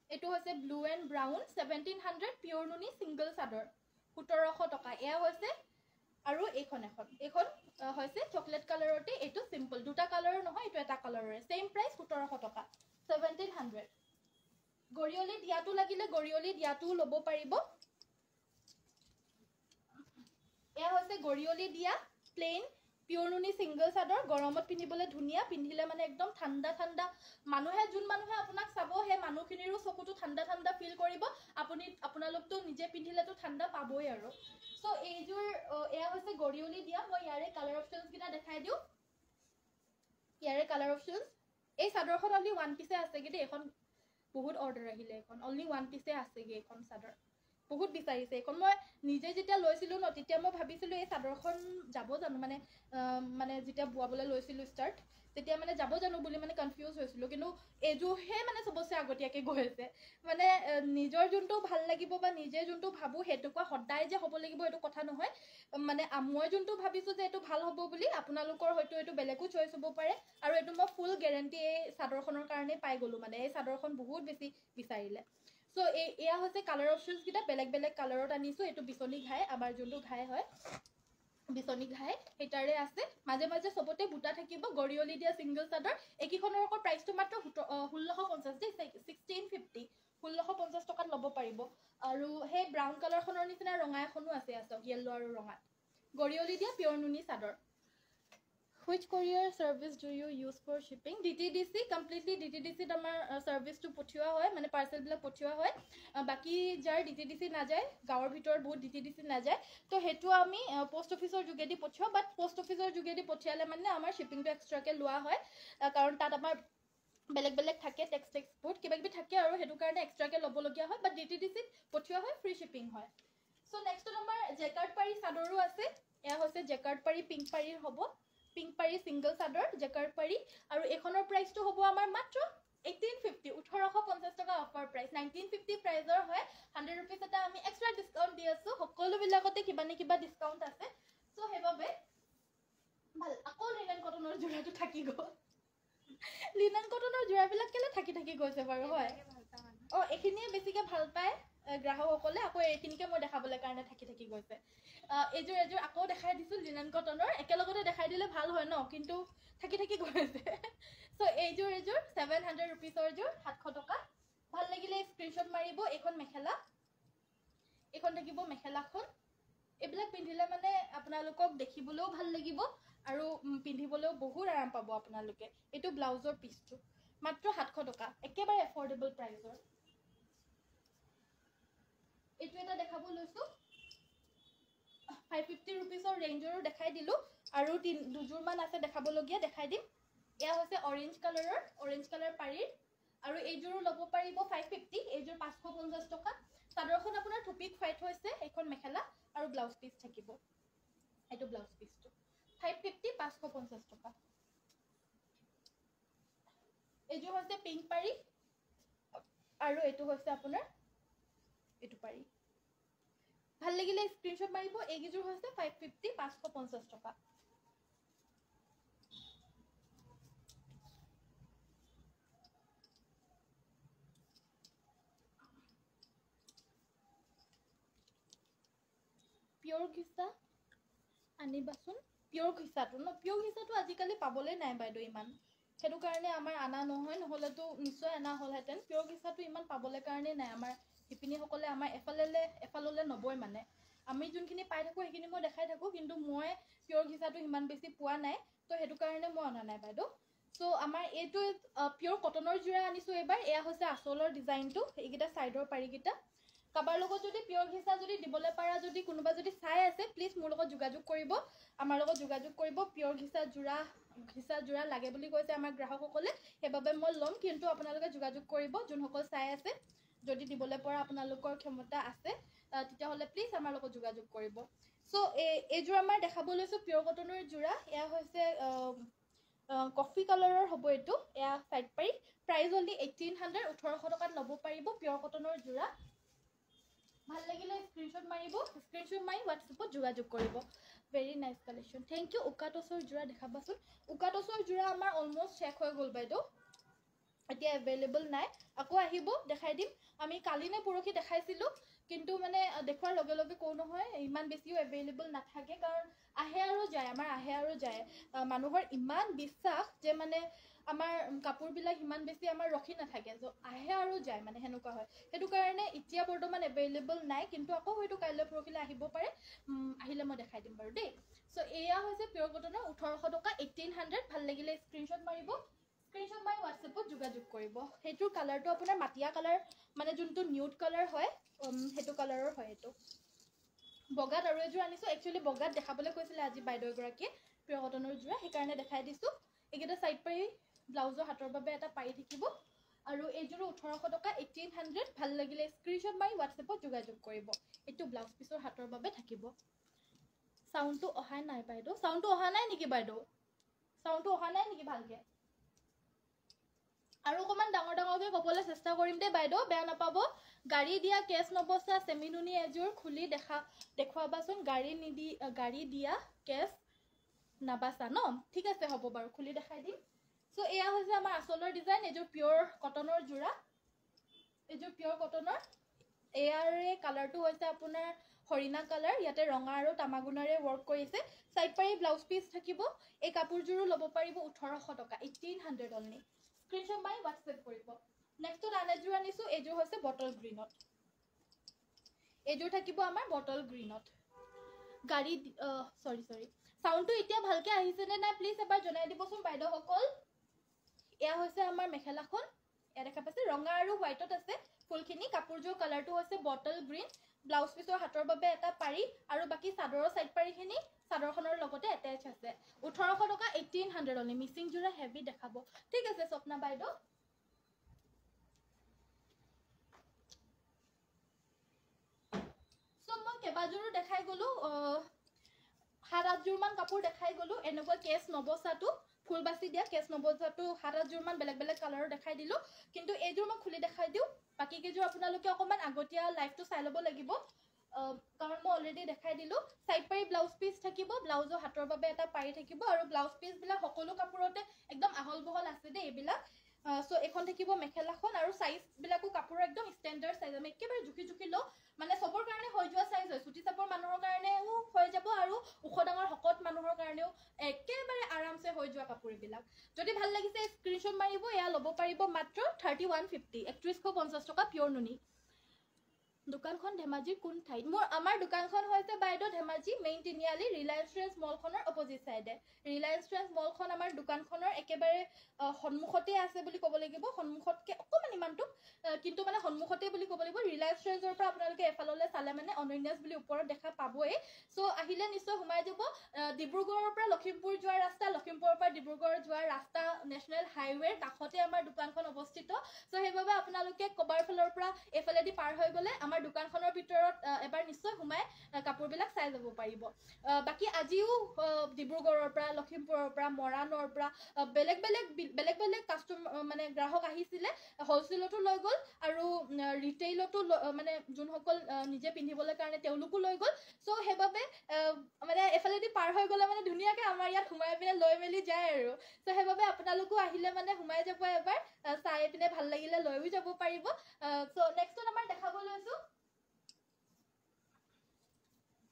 এটো হৈছে ব্লু এন্ড ব্ৰাউন 1700 পিওৰ নুনি সিঙ্গল চাদৰ 1700 টকা এয়া হৈছে আৰু এখন হৈছে চকলেট কালাৰতে এটো সিম্পল দুটা কালাৰৰ নহয় এটো এটা কালাৰৰে সেম প্ৰাইস 1700 টকা 1700 গৰিয়লি দিয়াটো লাগিলে গৰিয়লি দিয়াটো লব পাৰিব এয়া হৈছে গৰিয়লি দিয়া প্লেন পিওৰ নুনি সিঙ্গল চাদৰ গৰমত পিন্ধিবলৈ ধুনিয়া পিন্ধিলে মানে একদম ঠাণ্ডা মানুহে আপোনাক চাব হে মানুহখিনিৰো চকুটো ঠাণ্ডা ফিল কৰিব আপোনালোকটো নিজে পিন্ধিলেতো ঠাণ্ডা পাবই আৰু সো এইজোৰ এয়া হৈছে গৰিয়লি দিয়া মই ইয়াৰে কালাৰ অপচনস কিটা দেখাই দিও ইয়াৰে কালাৰ অপচনস এই চাদৰখন অনলি ওৱান পিসে আছে কিন্তু এখন বহুত অৰ্ডাৰ আহিলে এখন অনলি ওৱান পিসে আছে গে এখন চাদৰ বহুত বিচাৰিছে এইখন মই নিজে যেতিয়া লৈছিলোঁ ন তেতিয়া মই ভাবিছিলোঁ এই চাদৰখন যাব জানো মানে মানে যেতিয়া বোৱাবলৈ লৈছিলোঁ ষ্টাৰ্ট তেতিয়া মানে যাব জানো বুলি মানে কনফিউজ হৈছিলোঁ কিন্তু এইযোৰহে মানে চবতছে আগতীয়াকৈ গৈ আছে মানে নিজৰ যোনটো ভাল লাগিব বা নিজে যোনটো ভাবোঁ সেইটোকুৱা সদায় যে হ'ব লাগিব এইটো কথা নহয় মানে মই যোনটো ভাবিছোঁ যে এইটো ভাল হ'ব বুলি আপোনালোকৰ হয়তো এইটো বেলেগো চইচ হ'ব পাৰে আৰু এইটো মই ফুল গেৰেণ্টি এই চাদৰখনৰ কাৰণেই পাই গ'লোঁ মানে এই চাদৰখন বহুত বেছি বিচাৰিলে চ' এয়া হৈছে কালাৰ অপশ্যনছকেইটা বেলেগ বেলেগ কালাৰত আনিছোঁ এইটো বিচনী ঘাই আমাৰ যোনটো ঘাই হয় বিচনী ঘাই সেইটাৰে আছে মাজে মাজে চবতে বুটা থাকিব গৰিয়লি দিয়া ছিংগল চাদৰ এইকেইখনৰ আকৌ প্ৰাইচটো মাত্ৰ 1650 দেই 1650 1650 টকাত ল'ব পাৰিব আৰু সেই ব্ৰাউন কালাৰখনৰ নিচিনা ৰঙা এখনো আছে য়েল্লো আৰু ৰঙাত গৰিয়লি দিয়া পিয়ৰ নুনি চাদৰ Which courier service do you use for shipping? DTDC, completely DTDC আমাৰ serviceটো পঠিওৱা হয় মানে পাৰ্চেলবিলাক পঠিওৱা হয় বাকী যাৰ DTDC নাযায় গাঁৱৰ ভিতৰত বহুত DTDC নাযায় তো সেইটো আমি পোষ্ট অফিচৰ যোগেদি পঠিয়াওঁ বাট পোষ্ট অফিচৰ যোগেদি পঠিয়ালে মানে আমাৰ শ্বিপিংটো এক্সট্ৰাকৈ লোৱা হয় কাৰণ তাত আমাৰ বেলেগ বেলেগ থাকে টেক্স বহুত কিবা কিবি থাকে আৰু সেইটো কাৰণে এক্সট্ৰাকৈ ল'বলগীয়া হয় বাট DTDCত পঠিওৱা হয় ফ্ৰী শ্বিপিং হয় চ' নেক্সটত আমাৰ জেকাৰ্ড পাৰি চাদৰো আছে এয়া হৈছে জেকাৰ্ড পাৰি পিংক পাৰীৰ হ'ব পিংক পাৰি ছিংগল চাদৰ জেকাৰ্ড পাৰি আৰু এইখনৰ প্ৰাইচটো হ'ব আমাৰ মাত্ৰ 1850 1850 টকা অফাৰ প্ৰাইচ 1950 প্ৰাইজৰ হয় 100 rupees এটা আমি এক্সট্ৰা ডিছকাউণ্ট দি আছোঁ সকলোবিলাকতে কিবা নে কিবা ডিছকাউণ্ট আছে চ' সেইবাবে ভাল আকৌ লিনেন কটনৰ যোৰাটো থাকি গ'ল লিনেন কটনৰ যোৰাবিলাক কেলে থাকি গৈছে বাৰু হয় এইখিনিয়ে বেছিকৈ ভাল পায় গ্ৰাহকসকলে আকৌ এইখিনিকে মই দেখাবলৈ কাৰণে থাকি গৈছে এইযোৰ আকৌ দেখাই দিছোঁ লিনেন কটনৰ একেলগতে দেখাই দিলে ভাল হয় ন কিন্তু থাকি গৈছে চ' এইযোৰ 700 rupeesৰ যোৰ 700 টকা ভাল লাগিলে স্ক্ৰীনশ্বট মাৰিব এইখন মেখেলা এইখন থাকিব মেখেলাখন এইবিলাক পিন্ধিলে মানে আপোনালোকক দেখিবলৈও ভাল লাগিব আৰু পিন্ধিবলৈও বহুত আৰাম পাব আপোনালোকে এইটো ব্লাউজৰ পিচটো মাত্ৰ 700 টকা একেবাৰে এফৰ্ডেবল প্ৰাইজৰ এইটো এটা দেখাব লৈছোঁ 550 rupeesৰ ৰেঞ্জৰো দেখাই দিলোঁ আৰু দুযোৰমান আছে দেখাবলগীয়া দেখাই দিম এয়া হৈছে অৰেঞ্জ কালাৰ পাৰীৰ আৰু এইযোৰো ল'ব পাৰিব 550 এইযোৰ 550 টকা চাদৰখন আপোনাৰ থুপি খুৱাই থৈছে এইখন মেখেলা আৰু ব্লাউজ পিচ থাকিব এইটো ব্লাউজ পিচটো 550 550 টকা এইযোৰ হৈছে পিংক পাৰী আৰু এইটো হৈছে আপোনাৰ এইটো পাৰি ভাল লাগিলে স্ক্ৰীনশ্বট মাৰিব এইকেইযোৰ হৈছে 550 550 টকা পিয়ৰ ঘিচা আনিবাচোন পিয়ৰ ঘিচাটো আজিকালি পাবলৈ নাই বাইদেউ ইমান সেইটো কাৰণে আমাৰ আনা নহয় নহ'লেতো নিশ্চয় আনা হ'লহেঁতেন পিয়ৰ ঘিচাটো ইমান পাবলৈ কাৰণে নাই আমাৰ শিপিনীসকলে আমাৰ এফাললৈ নবয় মানে আমি যোনখিনি পাই থাকোঁ সেইখিনি মই দেখাই থাকোঁ কিন্তু মই পিয়ৰ ঘিচাটো ইমান বেছি পোৱা নাই তো সেইটো কাৰণে মই অনা নাই বাইদেউ চ' আমাৰ এইটো পিয়ৰ কটনৰ যোৰা আনিছোঁ এইবাৰ এয়া হৈছে আঁচলৰ ডিজাইনটো এইকেইটা ছাইডৰ পাৰিকেইটা কাৰোবাৰ লগত যদি পিয়ৰ ঘিচা যদি দিবলৈ পাৰা যদি কোনোবা যদি চাই আছে প্লিজ মোৰ লগত যোগাযোগ কৰিব আমাৰ লগত যোগাযোগ কৰিব পিয়ৰ ঘিচা যোৰা লাগে বুলি কৈছে আমাৰ গ্ৰাহকসকলে সেইবাবে মই ল'ম কিন্তু আপোনালোকে যোগাযোগ কৰিব যোনসকল চাই আছে যদি দিবলৈ পৰা আপোনালোকৰ ক্ষমতা আছে তেতিয়াহ'লে প্লিজ আমাৰ লগত যোগাযোগ কৰিব চ' এইযোৰ আমাৰ দেখাব লৈছোঁ পিয়ৰ কটনৰ যোৰা এয়া হৈছে কফি কালাৰৰ হ'ব এইটো এয়া চাইড পাৰি প্ৰাইচ অনলি 1800 1800 টকাত ল'ব পাৰিব পিয়ৰ কটনৰ যোৰা ভাল লাগিলে স্ক্ৰীনশ্বট মাৰিব স্ক্ৰীনশ্বট মাৰি হোৱাটছএপত যোগাযোগ কৰিব very nice collection thank you উকাটছৰ যোৰা দেখাবাচোন উকাটছৰ যোৰা আমাৰ অলমষ্ট শেষ হৈ গ'ল বাইদেউ এতিয়া এভেইলেবল নাই আকৌ আহিব দেখাই দিম আমি কালি নে পৰহি দেখাইছিলোঁ কিন্তু মানে দেখুৱাৰ লগে লগে কওঁ নহয় ইমান বেছিও এভেইলেবল নাথাকে কাৰণ আহে আৰু যায় মানুহৰ ইমান বিশ্বাস যে মানে আমাৰ কাপোৰবিলাক ইমান বেছি আমাৰ ৰখি নাথাকে আহে আৰু যায় মানে সেনেকুৱা হয় সেইটো কাৰণে এতিয়া বৰ্তমান এভেইলেবল নাই কিন্তু আকৌ হয়তো কাইলৈ পৰহিলৈ আহিব পাৰে আহিলে মই দেখাই দিম বাৰু দেই চ' এয়া হৈছে পিয়ৰ কটনৰ 1800 টকা 1800 ভাল লাগিলে স্ক্ৰীনশ্বট মাৰিব স্ক্ৰীনশ্বট মাৰি হোৱাটছএপত যোগাযোগ কৰিব সেইটোৰ কালাৰটো আপোনাৰ মাটিয়া কালাৰ মানে যোনটো নিউড কালাৰ হয় সেইটো কালাৰৰ হয় এইটো বগাত আৰু এযোৰ আনিছোঁ একচুৱেলি বগাত দেখাবলৈ কৈছিলে আজি বাইদেউ এগৰাকীয়ে পিয়ৰ কটনৰ যোৰা সেইকাৰণে দেখাই দিছোঁ এইকেইটা চাইড পাৰি ব্লাউজৰ হাতৰ বাবে এটা পাৰি থাকিব আৰু এইযোৰ 1800 টকা 1800 ভাল লাগিলে স্ক্ৰিনশ্বট মাৰি WhatsApp-ত যোগাযোগ কৰিব এইটো ব্লাউজ পিছৰ হাতৰ বাবে থাকিব সাউন্ডটো অহা নাই বাইদেউ সাউন্ডটো অহা নাই নেকি বাইদেউ সাউন্ডটো অহা নাই নেকি ভালকে আৰু অকমান ডাঙৰ ডাঙৰকৈ ক'বলৈ চেষ্টা কৰিম দে বাইদেউ বেয়া নাপাব গাড়ী দিয়া কেছ নবস্তা সেমিনুনি এযোৰ খুলি দেখুৱাবাচোন গাড়ী দিয়া কেছ নাবাসা ন ঠিক আছে হ'ব বাৰু খুলি দেখাই দিম সো এয়া হৈছে আমাৰ আসলৰ ডিজাইন এযোৰ পিওৰ কটনৰ জোৰা এযোৰ পিওৰ কটনৰ এয়াৰে কালাৰটো হৈছে আপোনাৰ হৰিণা কালাৰ ইয়াতে ৰঙা আৰু তামাগুনাৰে ওয়াৰ্ক কৰিছে সাইড পাৰি ব্লাউজ পিস থাকিব এই কাপোৰযোৰো ল'ব পাৰিব 1800 টকা 1800 অনলি স্ক্ৰিনশ্বট মাৰি WhatsApp কৰিব নেক্সট আন এযোৰ আনিছো এযোৰ হৈছে বটল গ্ৰীনত এযোৰ থাকিব আমাৰ বটল গ্ৰীনত গাড়ী সৰি সাউন্ডটো এতিয়া ভালকে আহিছে নে নাই প্লিজ এবাৰ জনাই দিবচোন বাইদেউ সকল এয়া হৈছে আমাৰ মেখেলাখন এয়া দেখা পাইছে ৰঙা আৰু হোৱাইটত আছে ফুলখিনি কাপোৰযোৰ কালাৰটো হৈছে বটল গ্ৰীন ব্লাউজ পিছৰ হাতৰ বাবে এটা পাৰি আৰু বাকি চাদৰৰ সাইড পাৰিখিনি চাদৰখনৰ লগতে এটাচ আছে 1800 টকা 1800 অনলি মিচিং জোৰা হেভি দেখাব ঠিক আছে স্বপ্না বাইদেউ সো মই কেবাজোৰো দেখাই গলো 7-8 মান কাপোৰ দেখাই গলো এনেকুৱা কেছ নবসাটো ফুল বাছি দিয়া কেছ নবসাটো 7-8 মান বেলেগ বেলেগ কালাৰৰ দেখাই দিলো কিন্তু এইযোৰ মই খুলি দেখাই দিও বাকি কেযোৰ আপোনালোকে অকমান আগতিয়া লাইভটো চাই লব লাগিব কাৰণ মই অলৰেডি দেখাই দিলো সাইড পাৰি ব্লাউজ পিস থাকিব ব্লাউজৰ হাতৰ বাবে এটা পাৰি থাকিব আৰু ব্লাউজ পিস বিলাক সকলো কাপোৰতে একদম আহল বহল আছে দে এইবিলাক সো এখন থাকিব মেখেলাখন আৰু সাইজ বিলাকো কাপোৰ একদম ষ্টেণ্ডাৰ্ড সাইজ আমি একেবাৰে জুখি লো মানে সবৰ কাৰণে হৈ যোৱা সাইজ হয় ছুটি চাপৰ মানুহৰ কাৰণেও হৈ যাব আৰু উখ ডাঙৰ হকত মানুহৰ কাৰণেও একেবাৰে আৰামছে হৈ যোৱা কাপোৰ বিলাক যদি ভাল লাগিছে স্ক্ৰিনশ্বট মাৰিব এয়া ল'ব পাৰিব মাত্ৰ 3150 3150 টকা পিওৰ নুনি দোকানখন ধেমাজিৰ কোন ঠাইত আমাৰ দোকানখন হৈছে বাইদেউ ধেমাজি মেইন তিনিআলি ৰিলায়েন্স ট্ৰেন্ডছ মলখনৰ অপজিট সাইডে ৰিলায়েন্স ট্ৰেন্ডছ মলখন আমাৰ দোকানখনৰ একেবাৰে সন্মুখতে আছে বুলি ক'ব লাগিব সন্মুখতকে অকমান ইমানটো কিন্তু মানে সন্মুখতে বুলি ক'ব লাগিব ৰিলায়েন্স ট্ৰেন্ডছৰ পৰা আপোনালোকে এফাললৈ চালে মানে অনন্যাস বুলি ওপৰত দেখা পাবই সো আহিলে নিশ্চয় সোমাই যাব ডিব্ৰুগড়ৰ পৰা লখিমপুৰ যোৱাৰ ৰাস্তা লখিমপুৰৰ পৰা ডিব্ৰুগড় যোৱাৰ ৰাস্তা নেশনেল হাইৱেৰ কাষতে আমাৰ দোকানখন অৱস্থিত সো সেইবাবে আপোনালোকে কবাৰ ফালৰ পৰা এফালেদি পাৰ হৈ গলে আমাৰ দোকানখনৰ ভিতৰত এবাৰ নিশ্চয় সোমাই কাপোৰবিলাক চাই যাব পাৰিব বাকি আজিও ডিব্ৰুগড়ৰ পৰা লখিমপুৰৰ পৰা মৰাণৰ পৰা বেলেগ বেলেগ কাস্টমাৰ মানে গ্ৰাহক আহিছিলে হোলসেলতো লৈ গল আৰু ৰিটেইলতো মানে যোনসকল নিজে পিন্ধিবলৈ কাৰণে তেওঁলোকো লৈ গল সো হেবাবে মানে এফালেদি পাৰ হৈ গলে মানে ধুনিয়াকে আমাৰ ইয়াত সোমাই পিনে লৈ মেলি যায় আৰু সো হেবাবে আপোনালোকো আহিলে মানে সোমাই যাব এবাৰ চাই পিনে ভাল লাগিলে লৈও যাব পাৰিব সো নেক্সট আমাৰ দেখাব লৈছো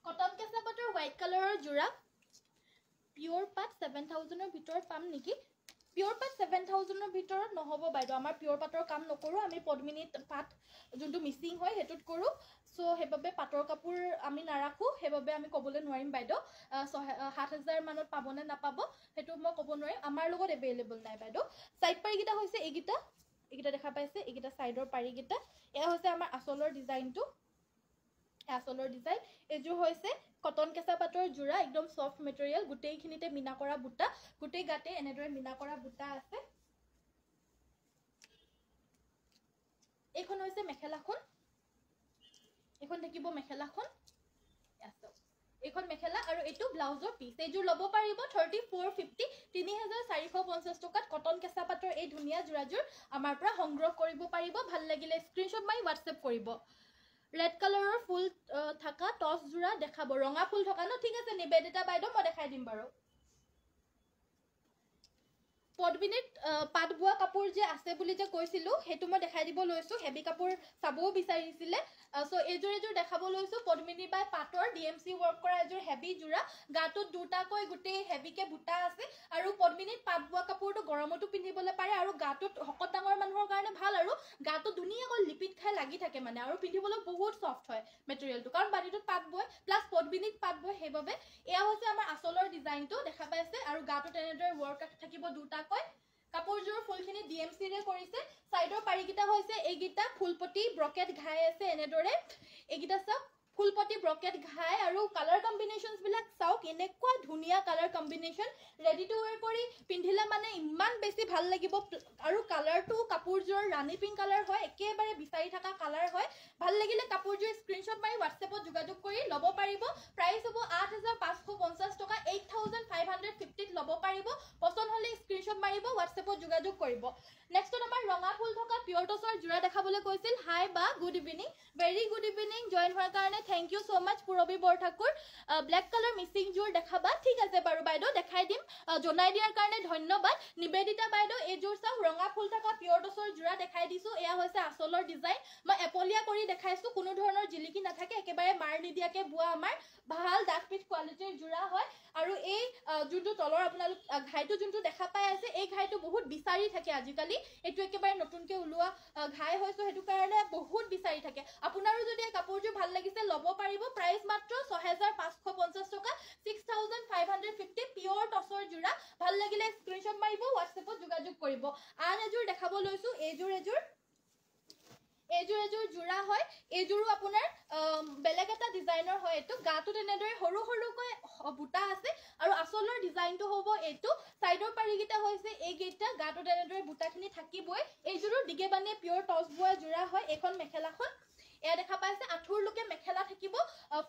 কটন কেঁচা পাটৰ হোৱাইট কালাৰৰ জোৰা পিওৰ পাট 7000 ৰ ভিতৰত পাম নেকি পিওৰ পাট 7000 ৰ ভিতৰত নহব বাইদেউ আমাৰ পিওৰ পাটৰ কাম নকৰো আমি পদ্মিনী পাট যোনটো মিচিং হয় হেতুত কৰো সো হেবাবে পাটৰ কাপোৰ আমি নাৰাখো হেবাবে আমি ক'বলৈ নোৱাৰিম বাইদেউ 7000 মানত পাবনে নাপাব হেতু মই ক'ব নোৱাৰিম আমাৰ লগত এভেইলেবল নাই বাইদেউ সাইড পাৰি গিটা হৈছে এইগিটা দেখা পাইছে এইগিটা সাইডৰ পাৰি গিটা এয়া হৈছে আমাৰ আসলৰ ডিজাইনটো আসলৰ ডিজাইন এযোৰ হৈছে কটন কেঁচা পাটৰ জোৰা একদম সফট মেটেৰিয়েল গুটেইখিনিতে মিনা কৰা বুটা গুটেই গাতে এনেদৰে মিনা কৰা বুটা আছে এখন হৈছে মেখেলাখন এখন থাকিব মেখেলাখন আছে এখন মেখেলা আৰু এটো ব্লাউজৰ পিস এযোৰ ল'ব পাৰিব 3450 3450 টকাত কটন কেঁচা পাটৰ এই ধুনিয়া জোৰাযোৰ আমাৰ পৰা সংগ্ৰহ কৰিব পাৰিব ভাল লাগিলে স্ক্ৰিনশ্বট মাৰি WhatsApp কৰিব ৰেড কালাৰৰ ফুল থাকা টস জোৰা দেখাব ৰঙা ফুল থকা ন ঠিক আছে নিবেদিতা বাইদেউ মই দেখাই দিম বাৰু পদ্মিনীত পাট বুৱা কাপোৰ যে আছে বুলি যে কৈছিলো হেতু মই দেখাই দিব লৈছো হেভি কাপোৰ চাবও বিচাৰিছিলে সো এযোৰ দেখাব লৈছো পদ্মিনী বাই পাটৰ ডিএমসি ওয়াৰ্ক কৰা এযোৰ হেভি জোৰা গাটোত দুটাকৈ গুটেই হেভিকে বুটা আছে আৰু পদ্মিনীত পাট বুৱা কাপোৰটো গৰমতো পিন্ধিবলৈ পাৰে আৰু গাটোত হকত ডাঙৰ মানুহৰ কাৰণে ভাল আৰু গাটো ধুনিয়াকৈ লিপিত খাই লাগি থাকে মানে আৰু পিন্ধিবলৈ বহুত সফট হয় মেটেৰিয়েলটো কাৰণ বাডিটোত পাট বয় প্লাস পদ্মিনীত পাট বয় হেবাবে এয়া হৈছে আমাৰ আসলৰ ডিজাইনটো দেখা পাইছে আৰু গাটোত এনেদৰে ওয়াৰ্ক থাকিব দুটাকৈ কাপোৰযোৰ ফুলখিনি ডিএমসি ৰে কৰিছে সাইডৰ পাৰিগিটা হৈছে এইগিটা ফুলপটি ব্ৰকেট ঘাই আছে এনেদৰে এইগিটা সব ফুলপটি ব্ৰকেট ঘাই আৰু কালাৰ কম্বিনেশনস বিলাক চাওক এনেকুৱা ধুনিয়া colour combination ready to where কৰি পিন্ধিলে মানে ইমান বেছি ভাল লাগিব আৰু কালাৰটো কাপোৰ কাপোৰযোৰ ৰাণী পিংক কালাৰ হয়, একেবাৰে বিচাৰি থকা কালাৰ হয়। ভাল লাগিলে কাপোৰযোৰ স্ক্ৰীনশ্বট মাৰি হোৱাটছএপত যোগাযোগ কৰি ল'ব পাৰিব। প্ৰাইচ হ'ব 8,550 টকা, 8,550 ল'ব পাৰিব। পচন্দ হ'লে স্ক্ৰীনশ্বট মাৰিব, হোৱাটছএপত যোগাযোগ কৰিব। নেক্সটত আমাৰ ৰঙা ফুল থকা পিয়ৰ টচৰ যোৰা দেখাবলৈ কৈছিল। হাই বা good evening, very good evening, join হোৱাৰ কাৰণে thank you so' much Purabi Borthakur. Black colour Mising যোৰ দেখাবা, ঠিক আছে বাৰু বাইদেউ দেখাই দিম। জনাই দিয়াৰ কাৰণে ধন্যবাদ। নিবেদিতা বাইদেউ এইযোৰ চাওক, ৰঙা ফুল থকা পিয়ৰ টচৰ যোৰা দেখাই দিছো। এয়া হৈছে আচলৰ ডিজাইন। মই এপলীয়া কৰি দেখাইছো, কোনো ধৰণৰ জিলিকি নাথাকে, একেবাৰে মাৰ নিদিয়াকে বোৱা আমাৰ ভাল ডাক পিঠ কোৱালিটিৰ যোৰা হয়। আৰু এই যোনটো তলৰ আপোনালোক ঘাইটো যোনটো দেখা পাই আছে, এই ঘাইটো বহুত বিচাৰি থাকে আজিকালি। এইটো একেবাৰে নতুনকে ওলোৱা ঘাই হৈছে, সেইটো কাৰণে বহুত বিচাৰি থাকে। আপোনাৰো যদি এই কাপোৰযোৰ ভাল লাগিছে ল'ব পাৰিব। প্ৰাইচ মাত্ৰ 6,550 টকা, 6,550 পিয়ৰ টচৰ যোৰা। ভাল লাগিলে স্ক্ৰীনশ্বট মাৰিব, হোৱাটছএপত যোগাযোগ কৰিব। আন এযোৰ দেখাব লৈছো, এইযোৰ যোৰা হয়। এইযোৰো আপোনাৰ বেলেগ এটা ডিজাইনৰ হয়। এইটো গাটোত এনেদৰে সৰু সৰুকৈ বুটা আছে আৰু আচলৰ ডিজাইনটো হ'ব এইটো। চাইডৰ পাৰিকেইটা হৈছে এইকেইটা, গাটোত এনেদৰে বুটাখিনি থাকিবই। এইযোৰো দিগে বানিয়ে পিয়ৰ টচ বোৱা যোৰা হয়। এইখন মেখেলাখন এয়া দেখা পাইছে, আঁঠুৰলৈকে মেখেলা থাকিব,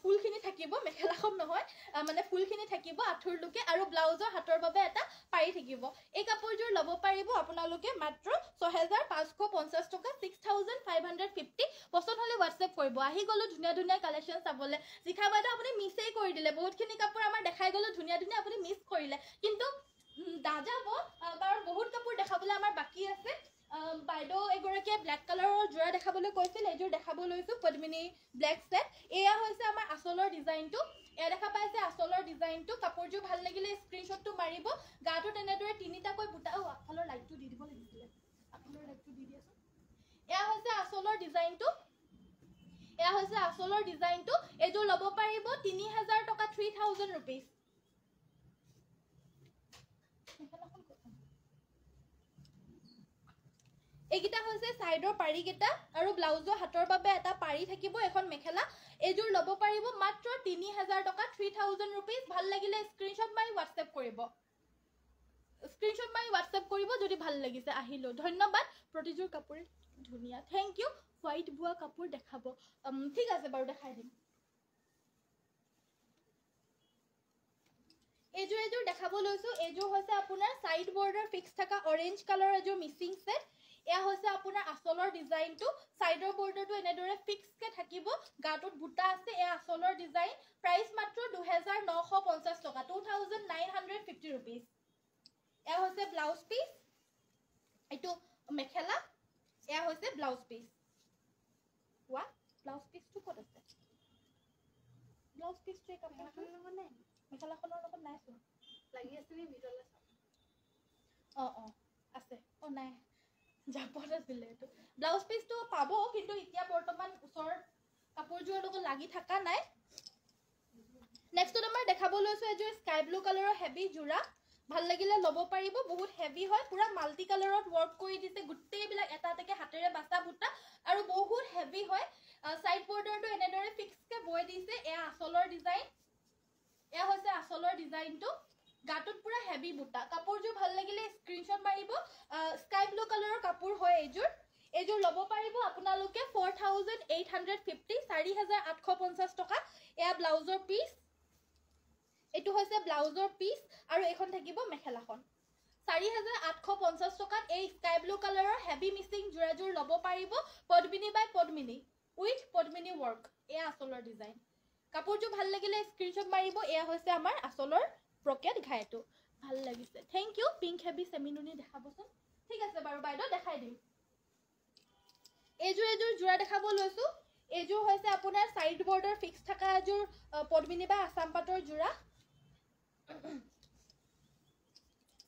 ফুলখিনি থাকিব, মেখেলাখন নহয় মানে ফুলখিনি থাকিব আঁঠুৰলৈকে, আৰু ব্লাউজৰ হাতৰ বাবে এটা পাৰি থাকিব। এই কাপোৰযোৰ ল'ব পাৰিব আপোনালোকে মাত্ৰ 6,550 টকা, 6,550। পচন্দ হ'লে হোৱাটছএপ কৰিব। আহি গ'লো ধুনীয়া ধুনীয়া কালেকশ্যন চাবলৈ। জিখা বাইদেউ আপুনি মিছেই কৰি দিলে, বহুতখিনি কাপোৰ আমাৰ দেখাই গ'লো ধুনীয়া ধুনীয়া, আপুনি মিছ কৰিলে। কিন্তু নাযাব, কাৰণ বহুত কাপোৰ দেখাবলৈ আমাৰ বাকী আছে। বাইদেউ এগৰাকীয়ে ব্লেক কালাৰৰ যোৰা দেখাবলৈ কৈছিল, এইযোৰ দেখাব লৈছো, পদ্মিনী ব্লেক ছেট। এয়া হৈছে আমাৰ আচলৰ ডিজাইনটো। এয়া দেখা পাইছে আচলৰ ডিজাইনটো। কাপোৰযোৰ ভাল লাগিলে স্ক্ৰীনশ্বটটো মাৰিব। গাটো তেনেদৰে তিনিটাকৈ বুটা, আগফালৰ লাইটটো দি দিব লাগিছিলে, আগফালৰ লাইটটো দি দিয়াচোন। এয়া হৈছে আচলৰ ডিজাইনটো। এইযোৰ ল'ব পাৰিব 3,000 টকা, 3,000 ৰুপিজ। এইকেইটা হৈছে চাইডৰ পাৰিকেইটা, আৰু ব্লাউজৰ হাতৰ বাবে এটা পাৰি থাকিব। এখন মেখেলা। এইযোৰ ল'ব পাৰিব মাত্ৰ 3,000 টকা, 3,000 ৰুপিজ। ভাল লাগিলে স্ক্ৰীনশ্বট মাৰি হোৱাটছএপ কৰিব, যদি ভাল লাগিছে। আহিলো, ধন্যবাদ। প্ৰতিযোৰ কাপোৰ ধুনীয়া, থেংক ইউ। হোৱাইট বোৱা কাপোৰ দেখাব, ঠিক আছে বাৰু দেখাই দিম। এইযোৰ দেখাব লৈছো। এইযোৰ হৈছে আপোনাৰ চাইড বৰ্ডাৰ ফিক্স থকা অৰেঞ্জ কালাৰৰ এযোৰ মিচিং ছেট। এয়া হৈছে আপোনাৰ আচলৰ ডিজাইনটো। চাইডৰ বৰ্ডাৰটো এনেদৰে ফিক্সকে থাকিব, গাটোত বুটা আছে। এয়া আচলৰ ডিজাইন। প্ৰাইচ মাত্ৰ 2,950 টকা, 2,950 ৰুপিজ। এয়া হৈছে ব্লাউজ পিচ, এইটো মেখেলা। এয়া হৈছে ব্লাউজ পিচ। ব্লাউজ পিচটো ক'ত আছে? ব্লাউজ পিচটো এই কাপোৰখনৰ লগত নাই, মেখেলাখনৰ লগত নাই চোন। লাগি আছে নি ভিতৰলৈ চাম। আছে, নাই জাপত আছিলে এইটো। ব্লাউজ পিচটো পাব, কিন্তু এতিয়া বৰ্তমান ওচৰৰ কাপোৰযোৰৰ লগত লাগি থকা নাই। নেক্সটত আমাৰ দেখাব লৈছো এযোৰ স্কাই ব্লু কালাৰৰ হেভি যোৰা। ভাল লাগিলে ল'ব পাৰিব। বহুত হেভি হয়, পুৰা মাল্টি কালাৰত ৱৰ্ক কৰি দিছে, গোটেইবিলাক এটা এটাকে হাতেৰে বাছা বুটা, আৰু বহুত হেভি হয়। চাইড বৰ্ডাৰটো এনেদৰে ফিক্সকে বৈ দিছে। এয়া আচলৰ ডিজাইন। এয়া হৈছে আচলৰ ডিজাইনটো। গাটোত পুৰা হেভি বুটা। কাপোৰযোৰ ভাল লাগিলে স্ক্ৰীনশ্বট মাৰিব। স্কাই ব্লু কালাৰৰ কাপোৰ হয় এইযোৰ ল'ব পাৰিব আপোনালোকে 4,850, 4,850 টকা। এয়া ব্লাউজৰ পিচ। এইটো হৈছে ব্লাউজৰ পিচ, আৰু এইখন থাকিব মেখেলাখন। 4,850 টকাত এই স্কাই ব্লু কালাৰৰ হেভি মিচিং যোৰাযোৰ ল'ব পাৰিব। পদ্মিনী বাই পদ্মিনী, উইথ পদ্মিনী ৱৰ্ক। এয়া আচলৰ ডিজাইন। কাপোৰযোৰ ভাল লাগিলে স্ক্ৰীনশ্বট মাৰিব। এয়া হৈছে আমাৰ আচলৰ ব্ৰকেট ঘাইটো। ভাল লাগিছে, থেংক ইউ। পিংক হেভি চেমিনুনি দেখাবচোন। ঠিক আছে বাৰু বাইদেউ, দেখাই দিম। এইযোৰ যোৰা দেখাব লৈছো। এইযোৰ হৈছে আপোনাৰ চাইড বৰ্ডাৰ ফিক্স থকা এযোৰ পদ্মিনী বা আছাম পাটৰ যোৰা।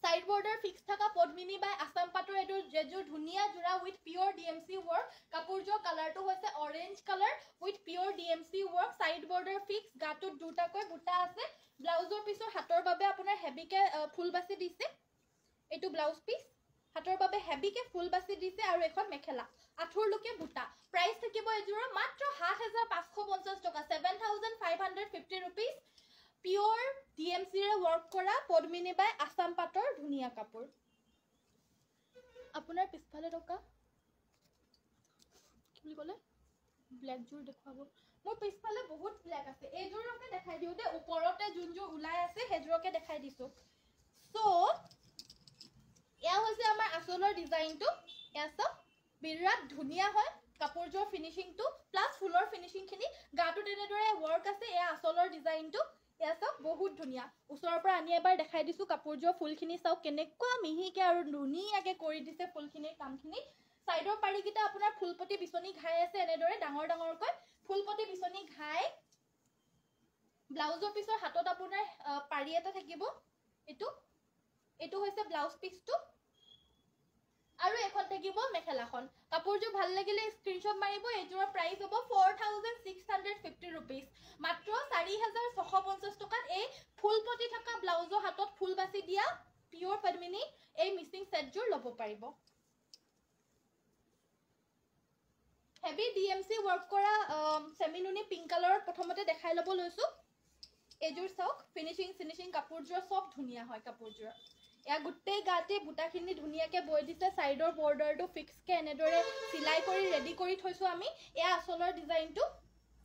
সাইড বৰ্ডাৰ ফিক্স থকা পদ্মিনী বাই আছাম পাটৰ এযোৰ ধুনীয়া যোৰা উইথ পিওৰ ডিএমসি ৱৰ্ক। কাপোৰযোৰ কালাৰটো হৈছে orange colour with pure DMC work. Side border fix, গাটোত দুটাকৈ বুটা আছে। ব্লাউজৰ পিছৰ হাতৰ বাবে আপোনাৰ হেভিকে ফুল বাছি দিছে। এইটো ব্লাউজ পিস, হাতৰ বাবে হেভিকে ফুল বাছি দিছে, আৰু এখন মেখেলা আঁঠুৰলৈকে বুটা। প্ৰাইস থাকিব এযোৰৰ মাত্ৰ 7,550 টকা, 7,550 ৰুপিজ। পিওৰ ডিএমসি ৰে ৱৰ্ক কৰা পদ্মিনী বাই আছাম পাটৰ ধুনীয়া কাপোৰ। আপোনাৰ পিছফালে থকা বুলি ক'লে ব্লেক জোৰ দেখুৱাব মোৰ পিছফালে বহুত ব্লেক আছে এইজোৰকে দেখাই দিও দে ওপৰতে যোনজোৰ ওলাই আছে সেইজোৰকে দেখাই দিছো সো এয়া হৈছে আমাৰ আচলৰ ডিজাইনটো এয়া সব বিৰাট ধুনীয়া হয় কাপোৰজোৰ ফিনিশিংটো প্লাস ফুলৰ ফিনিশিংখিনি গাটো তেনেদৰে ওয়াৰ্ক আছে এয়া আচলৰ ডিজাইনটো এয়া সব বহুত ধুনীয়া ওচৰৰ পৰা আনি এবাৰ দেখাই দিছো কাপোৰজোৰ ফুলখিনি চাও কেনেকুৱা মিহিকে আৰু ধুনীয়াকে কৰি দিছে ফুলখিনিৰ কামখিনি সাইডৰ পাৰিকিটা আপোনাৰ ফুলপতি বিচনি ঘাই আছে এনেদৰে ডাঙৰ ডাঙৰকৈ ফুলপতি বিচনি ঘাই ব্লাউজৰ পিছৰ হাতত আপোনাৰ পাৰি এটা থাকিব এটো হৈছে ব্লাউজ পিসটো আৰু এখন থাকিব মেখেলাখন কাপোৰজোৰ ভাল লাগিলে স্ক্ৰিনশ্বট মাৰিব এজোৰৰ প্ৰাইস হ'ব 4650 रुपीस মাত্ৰ 4650 টকাত এই ফুলপতি থকা ব্লাউজৰ হাতত ফুল বাছি দিয়া পিওৰ পদ্মিনী এই মিচিং সেটজোৰ ল'ব পাৰিব হেভি ডিএমসি ওয়াৰ্ক কৰা সেমিনুনি পিঙ্ক কালাৰত প্ৰথমতে দেখাই ল'ব লৈছো এজোৰ চাওক ফিনিশিং কাপোৰজোৰ সব ধুনীয়া হয় কাপোৰজোৰ এয়া গুটেই গাতে বুটাখিনি ধুনীয়াকে বৈ দিছে সাইডৰ বৰ্ডাৰটো ফিক্স কে এনেদৰে সিলাই কৰি ৰেডি কৰি থৈছো আমি এয়া আচলৰ ডিজাইনটো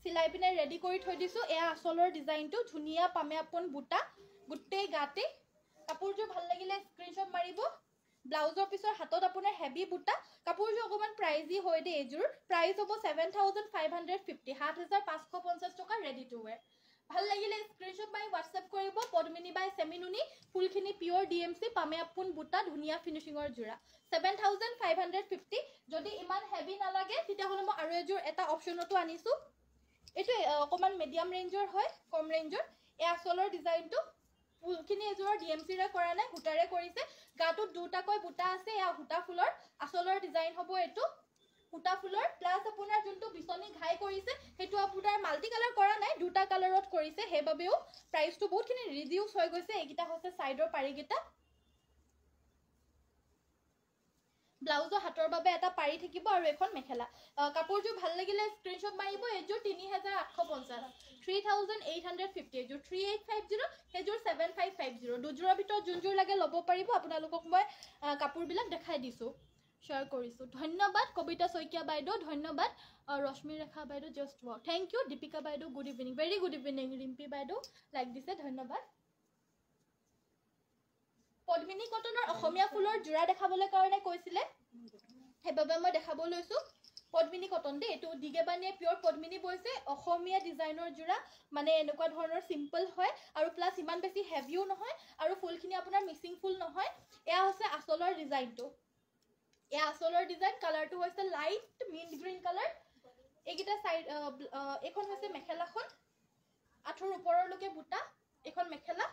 সিলাই পিনে ৰেডি কৰি থৈ দিছো এয়া আচলৰ ডিজাইনটো ধুনীয়া পামে আপোন বুটা গুটেই গাতে কাপোৰজোৰ ভাল লাগিলে স্ক্ৰিনশ্বট মাৰিব ব্লাউজৰ পিছৰ হাতত আপোনাৰ হেভি বুটা কাপোৰজোৰ অকমান প্ৰাইজি হয় দে এজোৰ প্ৰাইস হ'ব 7550 7550 টকা ৰেডি টু ওয়্যাৰ ভাল লাগিলে স্ক্ৰিনশ্বট মাৰি WhatsApp কৰিব পদ্মিনী বাই সেমিনুনি ফুলখিনি পিওৰ ডিএমসি পামে আপোন বুটা ধুনীয়া ফিনিশিংৰ জোৰা 7550 যদি ইমান হেভি নালাগে তেতিয়া হলে মই আৰু এজোৰ এটা অপচনটো আনিছো এটো অকমান মিডিয়াম ৰেঞ্জৰ হয় কম ৰেঞ্জৰ এ আচলৰ ডিজাইনটো ফুলখিনি এজোৰ ডিএমসি ৰে কৰা নাই হুটাৰে কৰিছে গাটো দুটাকৈ বুটা আছে এয়া হুটা ফুলৰ আচলৰ ডিজাইন হ'ব এটো হুটা ফুলৰ প্লাস আপোনাৰ যোনটো বিচনি ঘাই কৰিছে হেতু আপোনাৰ মাল্টি কালাৰ কৰা নাই দুটা কালাৰত কৰিছে হেবাবেও প্ৰাইসটো বহুতখিনি ৰিডিউস হৈ গৈছে এইকিটা হৈছে সাইডৰ পাৰিকিটা ব্লাউজৰ হাতৰ বাবে এটা পাৰি থাকিব আৰু এখন মেখেলা কাপোৰজোৰ ভাল লাগিলে স্ক্ৰিনশ্বট মাৰিব এজোৰ 3850 3850 এজোৰ 3850 হেজোৰ 7550 দুজোৰৰ ভিতৰত যোনজোৰ লাগে ল'ব পাৰিব আপোনালোকক মই কাপোৰবিলাক দেখাই দিছো शेयर কৰিছো ধন্যবাদ কবিতা সৈকিয়া বাইদেউ ধন্যবাদ ৰশ্মি ৰেখা বাইদেউ just wow thank you Dipika বাইদেউ good evening very good evening Rimpi বাইদেউ লাইক দিছে ধন্যবাদ পদ্মিনী কটনৰ অসমীয়া ফুলৰ জোৰা দেখাবলৈ কাৰণে কৈছিলে হেবাবে মই দেখাব লৈছো পদ্মিনী কটন দে এটো দিগেবানিয়ে পিওৰ পদ্মিনী বৈছে অসমীয়া ডিজাইনৰ জোৰা মানে এনেকুৱা ধৰণৰ সিম্পল হয় আৰু প্লাস ইমান বেছি হেভিও নহয় আৰু ফুলখিনি আপোনাৰ মিক্সিং ফুল নহয় এয়া হৈছে আচলৰ ডিজাইনটো এয়া আচলৰ ডিজাইন কালাৰটো হৈছে লাইট মিন্ট গ্ৰীন কালাৰ এইকিটা সাইড এখন হৈছে মেখেলাখন আঠৰ ওপৰলৈকে বুটা এখন মেখেলা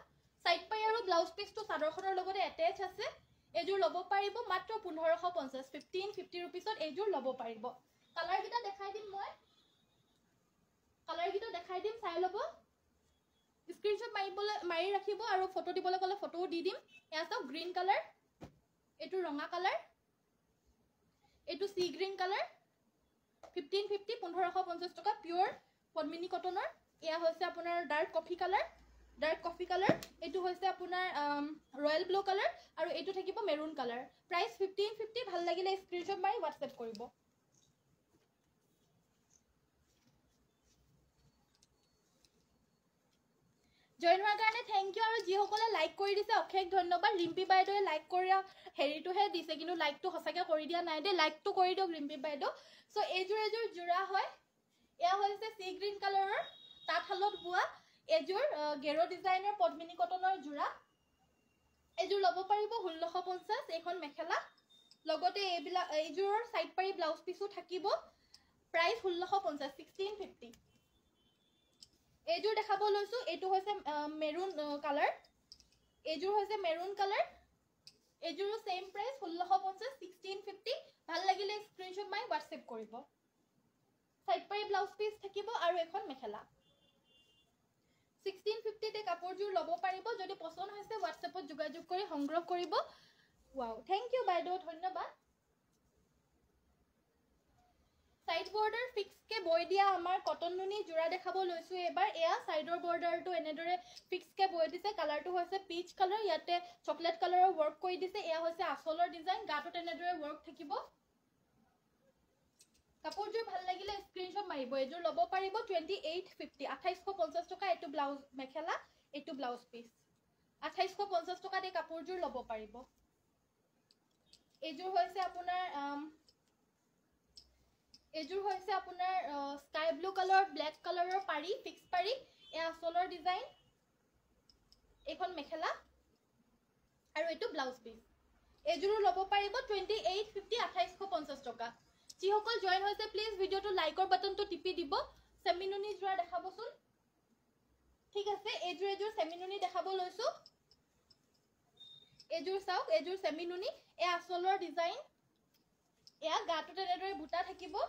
সাইড পাই আৰু ব্লাউজ পিসটো চাদৰখনৰ লগতে এটাচ আছে এজোৰ ল'ব পাৰিব মাত্ৰ 1550 1550 रुपीसত এজোৰ ল'ব পাৰিব কালাৰ কিটা দেখাই দিম মই কালাৰ কিটা দেখাই দিম চাই ল'ব স্ক্ৰিনশ্বট মাৰি ৰাখিব আৰু ফটো দিবলৈ গলে ফটোও দি দিম এয়া সব গ্ৰীন কালাৰ এটো ৰঙা কালাৰ এটো সি গ্ৰীন কালাৰ 1550 1550 টকা পিওৰ পদ্মিনী কটনৰ এয়া হৈছে আপোনাৰ ডাৰ্ক কফি কালাৰ এটো হৈছে আপোনাৰ ৰয়েল ব্লু কালাৰ আৰু এটো থাকিব মেৰুন কালাৰ প্ৰাইস 1550 ভাল লাগিলে স্ক্ৰিনশ্বট মাৰি WhatsApp কৰিব জয়েন হোৱাৰ কাৰণে থ্যাংক ইউ আৰু যি সকলে লাইক কৰি দিছে অশেষ ধন্যবাদ ৰিম্পি বাইদেৱে লাইক কৰা হেৰিটোহে দিছে কিন্তু লাইকটো হসাকে কৰি দিয়া নাই দে লাইকটো কৰি দিওক ৰিম্পি বাইদেউ সো এজোৰ জোৰা হয় এয়া হৈছে সি গ্ৰীন কালাৰৰ তাঁতশালত বোৱা এজোৰ গেৰো ডিজাইনৰ পদ্মিনী কটনৰ জোৰা এজোৰ ল'ব পাৰিব 1650 এখন মেখেলা লগতে এইজোৰৰ সাইড পাৰি ব্লাউজ পিসও থাকিব প্ৰাইস 1650 1650 এজোৰ দেখাব লৈছো এটো হৈছে মেৰুন কালাৰ এজোৰ হৈছে মেৰুন কালাৰ এজোৰ সেম প্ৰাইস 1650 1650 ভাল লাগিলে স্ক্ৰিনশ্বট মাৰি WhatsApp কৰিব সাইড পাৰি ব্লাউজ পিস থাকিব আৰু এখন মেখেলা 1650 তে কাপোৰজোৰ ল'ব পাৰিব যদি পছন্দ হৈছে WhatsAppত যোগাযোগ কৰি সংগ্ৰহ কৰিব ওয়াও থ্যাংক ইউ বাইদেউ ধন্যবাদ সাইড বৰ্ডাৰ ফিক্স কে বৈ দিয়া আমাৰ কটন নুনি জোৰা দেখাব লৈছো এবাৰ এয়া সাইডৰ বৰ্ডাৰটো এনেদৰে ফিক্স কে বৈ দিছে কালাৰটো হৈছে পিচ কালাৰ ইয়াতে চকলেট কালাৰৰ ওয়াৰ্ক কৰি দিছে এয়া হৈছে আচলৰ ডিজাইন গাটো এনেদৰে ওয়াৰ্ক থাকিব কাপোৰযোৰ ভাল লাগিলে স্ক্ৰীনশ্বট মাৰিব এযোৰ ল'ব পাৰিব 2850 2850 টকা এটো ব্লাউজ মেখেলা এটো ব্লাউজ পিস 2850 টকা এই কাপোৰযোৰ ল'ব পাৰিব এযোৰ হৈছে আপোনাৰ স্কাই ব্লু কালাৰ ব্ল্যাক কালাৰৰ পাৰি ফিক্স পাৰি এ আসলৰ ডিজাইন এখন মেখেলা আৰু এটো ব্লাউজ পিস এযোৰ ল'ব পাৰিব 2850 2850 টকা যিসকল জয়েন হৈছে প্লিজ ভিডিওটো লাইকৰ বাটনটো টিপি দিব সেমিনুনি জোৰা দেখাবচোন ঠিক আছে এযোৰ সেমিনুনি দেখাব লৈছো এযোৰ চাওক এযোৰ সেমিনুনি এ আসলৰ ডিজাইন এয়া গাটো তেনেদৰে বুটা থাকিব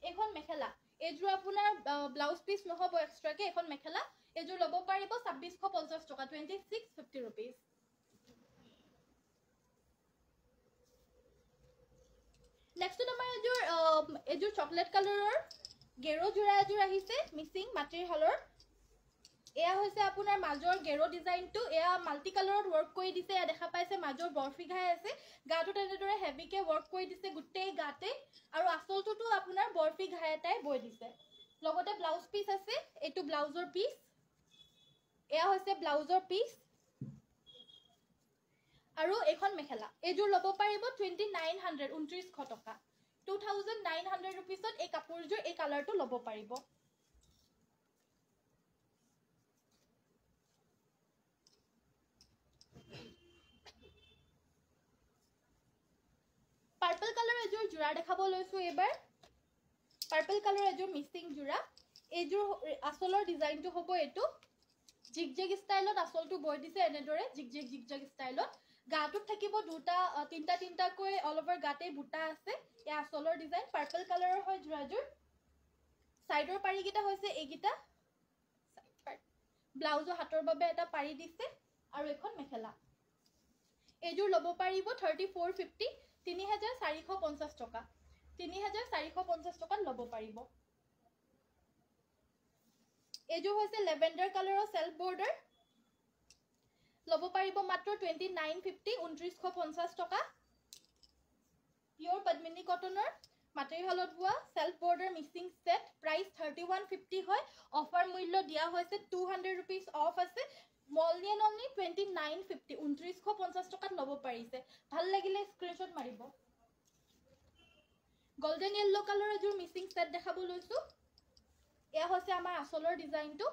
এখন মেখেলা এযোৰ আপোনাৰ ব্লাউজ পিস নহব এক্সট্ৰাকে এখন মেখেলা এযোৰ ল'ব পাৰিব 2650 টকা 2650 rupees নেক্সট আমাৰ এযোৰ চকলেট কালাৰৰ গেৰো জোৰা এযোৰ আহিছে মিসিং মাটিৰ হালৰ এয়া হৈছে আপোনাৰ মাজৰ গেৰো ডিজাইনটো এয়া মাল্টি কালাৰত ওয়াৰ্ক কৰি দিছে এয়া দেখা পাইছে মাজৰ বৰফি ঘাই আছে গাটো তেনেদৰে হেভিকে ওয়াৰ্ক কৰি দিছে গুটেই গাতে আৰু আসলটোটো আপোনাৰ বৰফি ঘাই এটাই বৈ দিছে লগতে ব্লাউজ পিস আছে এটো ব্লাউজৰ পিস এয়া হৈছে ব্লাউজৰ পিস আৰু এখন মেখেলা এযোৰ ল'ব পাৰিব 2900 2900 টকা 2900 rupeesত এই কাপোৰযোৰ এই কালাৰটো ল'ব পাৰিব পাৰ্পল কালাৰ এযোৰ জোৰা দেখাব লৈছো এবাৰ পাৰ্পল কালাৰ এযোৰ মিসিং জোৰা এযোৰ আসলৰ ডিজাইনটো হ'ব এটো জিগজেগ ষ্টাইলত আসলটো বৈ দিছে এনেদৰে জিগজেগ ষ্টাইলত গাটোত থাকিব দুটা তিনটা কৈ অল ওভাৰ গাতে বুটা আছে এ আসলৰ ডিজাইন পাৰ্পল কালাৰৰ হয় জোৰাযোৰ সাইডৰ পাৰি কিটা হৈছে এইগিটা ব্লাউজৰ হাতৰ বাবে এটা পাৰি দিছে আৰু এখন মেখেলা এযোৰ ল'ব পাৰিব 3450 3450 টকা 3450 টকাত ল'ব পাৰিব এযোৰ হৈছে লেভেন্ডাৰ কালাৰৰ সেলফ বৰ্ডাৰ ল'ব পাৰিব মাত্ৰ 2950 2950 টকা পিওৰ পদ্মিনী কটনৰ মাটিৰ হালত বোৱা self border mixing set price 3150 হয় অফাৰ মূল্য দিয়া হৈছে 200 rupees অফ আছে মলনিয়ান অনলি 2950 2950 টকাত ল'ব পাৰিছে ভাল লাগিলে স্ক্ৰিনশ্বট মাৰিব গোল্ডেন ইয়েলো কালাৰ এযোৰ মিক্সিং সেট দেখাব লৈছো এয়া হৈছে আমাৰ আসলৰ ডিজাইনটো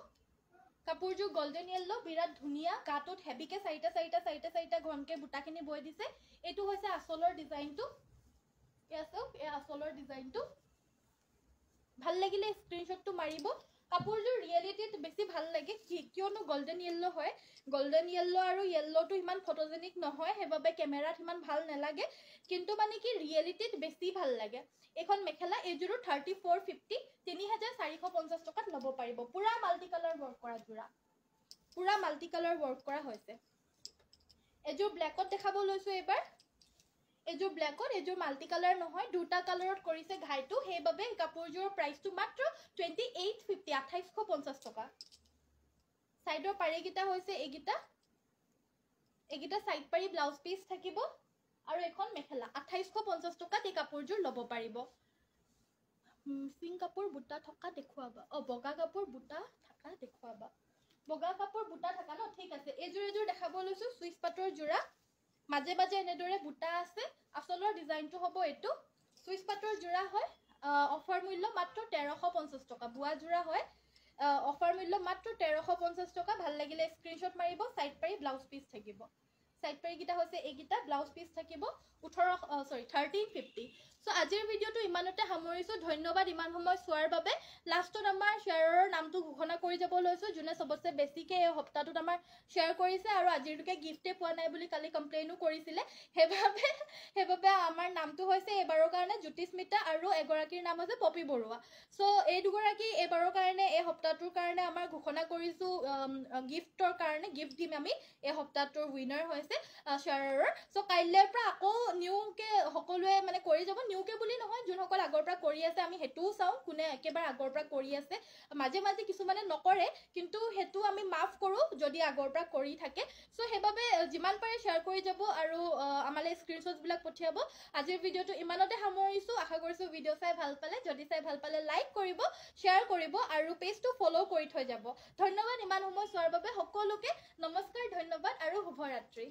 কাপোৰযোৰ গোল্ডেন ইয়েলো বিৰাট ধুনিয়া গাটোত হেভিকে চাইটা ঘনকে বুটাখিনি বৈ দিছে এটো হৈছে আসলৰ ডিজাইনটো এয়া আসলৰ ডিজাইনটো ভাল লাগিলে স্ক্ৰিনশ্বটটো মাৰিব কাপোৰযোৰ ৰিয়েলিটিত বেছি ভাল লাগে কিয়নো গোল্ডেন ইয়েলো হয় গোল্ডেন ইয়েলো আৰু ইয়েলোটো ইমান ফটোজেনিক নহয় হেবাবে কেমেৰাত ইমান ভাল নালাগে কিন্তু মানে কি ৰিয়েলিটিত বেছি ভাল লাগে এখন মেখেলা এযোৰো 3450 3450 টকাত ল'ব পাৰিব পুৰা মাল্টি কালাৰ ওয়াৰ্ক কৰা জোৰা পুৰা মাল্টি কালাৰ ওয়াৰ্ক কৰা হৈছে এযোৰ ব্ল্যাকত দেখাব লৈছো এবাৰ এযোৰ ব্ল্যাকত এযোৰ মাল্টি কালাৰ নহয় দুটা কালাৰত কৰিছে ঘাইটো হেবাবে কাপোৰযোৰ প্ৰাইসটো মাত্ৰ 2850 2850 টকা সাইডৰ পাৰি কিটা হৈছে এগিটা সাইড পাৰি ব্লাউজ পিস থাকিব আৰু এখন মেখেলা 2850 টকাত এই কাপোৰযোৰ ল'ব পাৰিব সিং কাপোৰ বুটা থকা দেখুৱাবা বগা কাপোৰ বুটা থকা দেখুৱাবা বগা কাপোৰ বুটা থকা ন ঠিক আছে এযোৰ দেখাব লৈছো সুইচ পাটৰ জোৰা মাজে এনেদৰে বুটা আছে আসলৰ ডিজাইনটো হ'ব এটো সুইচ পাটৰ জোৰা হয় অফাৰ মূল্য মাত্ৰ 1350 টকা বুৱা জোৰা হয় অফাৰ মূল্য মাত্ৰ 1350 টকা ভাল লাগিলে স্ক্ৰিনশ্বট মাৰিব সাইড পাৰি ব্লাউজ পিস থাকিব সাইড পাৰি কিটা হৈছে এইগিটা ব্লাউজ পিস থাকিব 1350 সো আজিৰ ভিডিওটো ইমানতে সামৰিছো ধন্যবাদ ইমান সময় চোৱাৰ বাবে লাষ্টত আমাৰ শেয়াৰৰ নামটো ঘোষণা কৰি যাব লৈছো জুনে সবতছে বেছিকে এই হপ্তাহটোত আমাৰ শেয়াৰ কৰিছে আৰু আজিৰলৈকে গিফটে পোৱা নাই বুলি কালি কমপ্লেইনো কৰিছিলে হেবাবে আমাৰ নামটো হৈছে এবাৰৰ কাৰণে জ্যোতিস্মিতা আৰু এগৰাকীৰ নাম হৈছে পপি বৰুৱা সো এই দুগৰাকী এবাৰৰ কাৰণে এই হপ্তাহটোৰ কাৰণে আমাৰ ঘোষণা কৰিছো গিফটৰ কাৰণে গিফট দিম আমি এই হপ্তাহটোৰ উইনাৰ হৈছে শেয়াৰৰ সো কাইলৈৰ পৰা আকৌ নিউকে সকলোৱে মানে কৰি যাব নিউকে বুলি নহয়, যোনসকল আগৰ পৰা কৰি আছে আমি হেতুও চাওঁ, কোনে একেবাৰে আগৰ পৰা কৰি আছে। মাজে মাজে কিছুমানে নকৰে, কিন্তু হেতু আমি মাফ কৰো যদি আগৰ পৰা কৰি থাকে। সো সেইবাবে যিমান পাৰে শ্বেয়াৰ কৰি যাব আৰু আমালে স্ক্ৰীনশ্বট বিলাক পঠিয়াব। আজিৰ ভিডিওটো ইমানতে সামৰিছো। আশা কৰিছো ভিডিও চাই ভাল পালে। যদি চাই ভাল পালে লাইক কৰিব, শ্বেয়াৰ কৰিব আৰু পেজটো ফলো কৰি থৈ যাব। ধন্যবাদ ইমান সময় চোৱাৰ বাবে সকলোকে। নমস্কাৰ, ধন্যবাদ আৰু শুভৰাত্ৰি।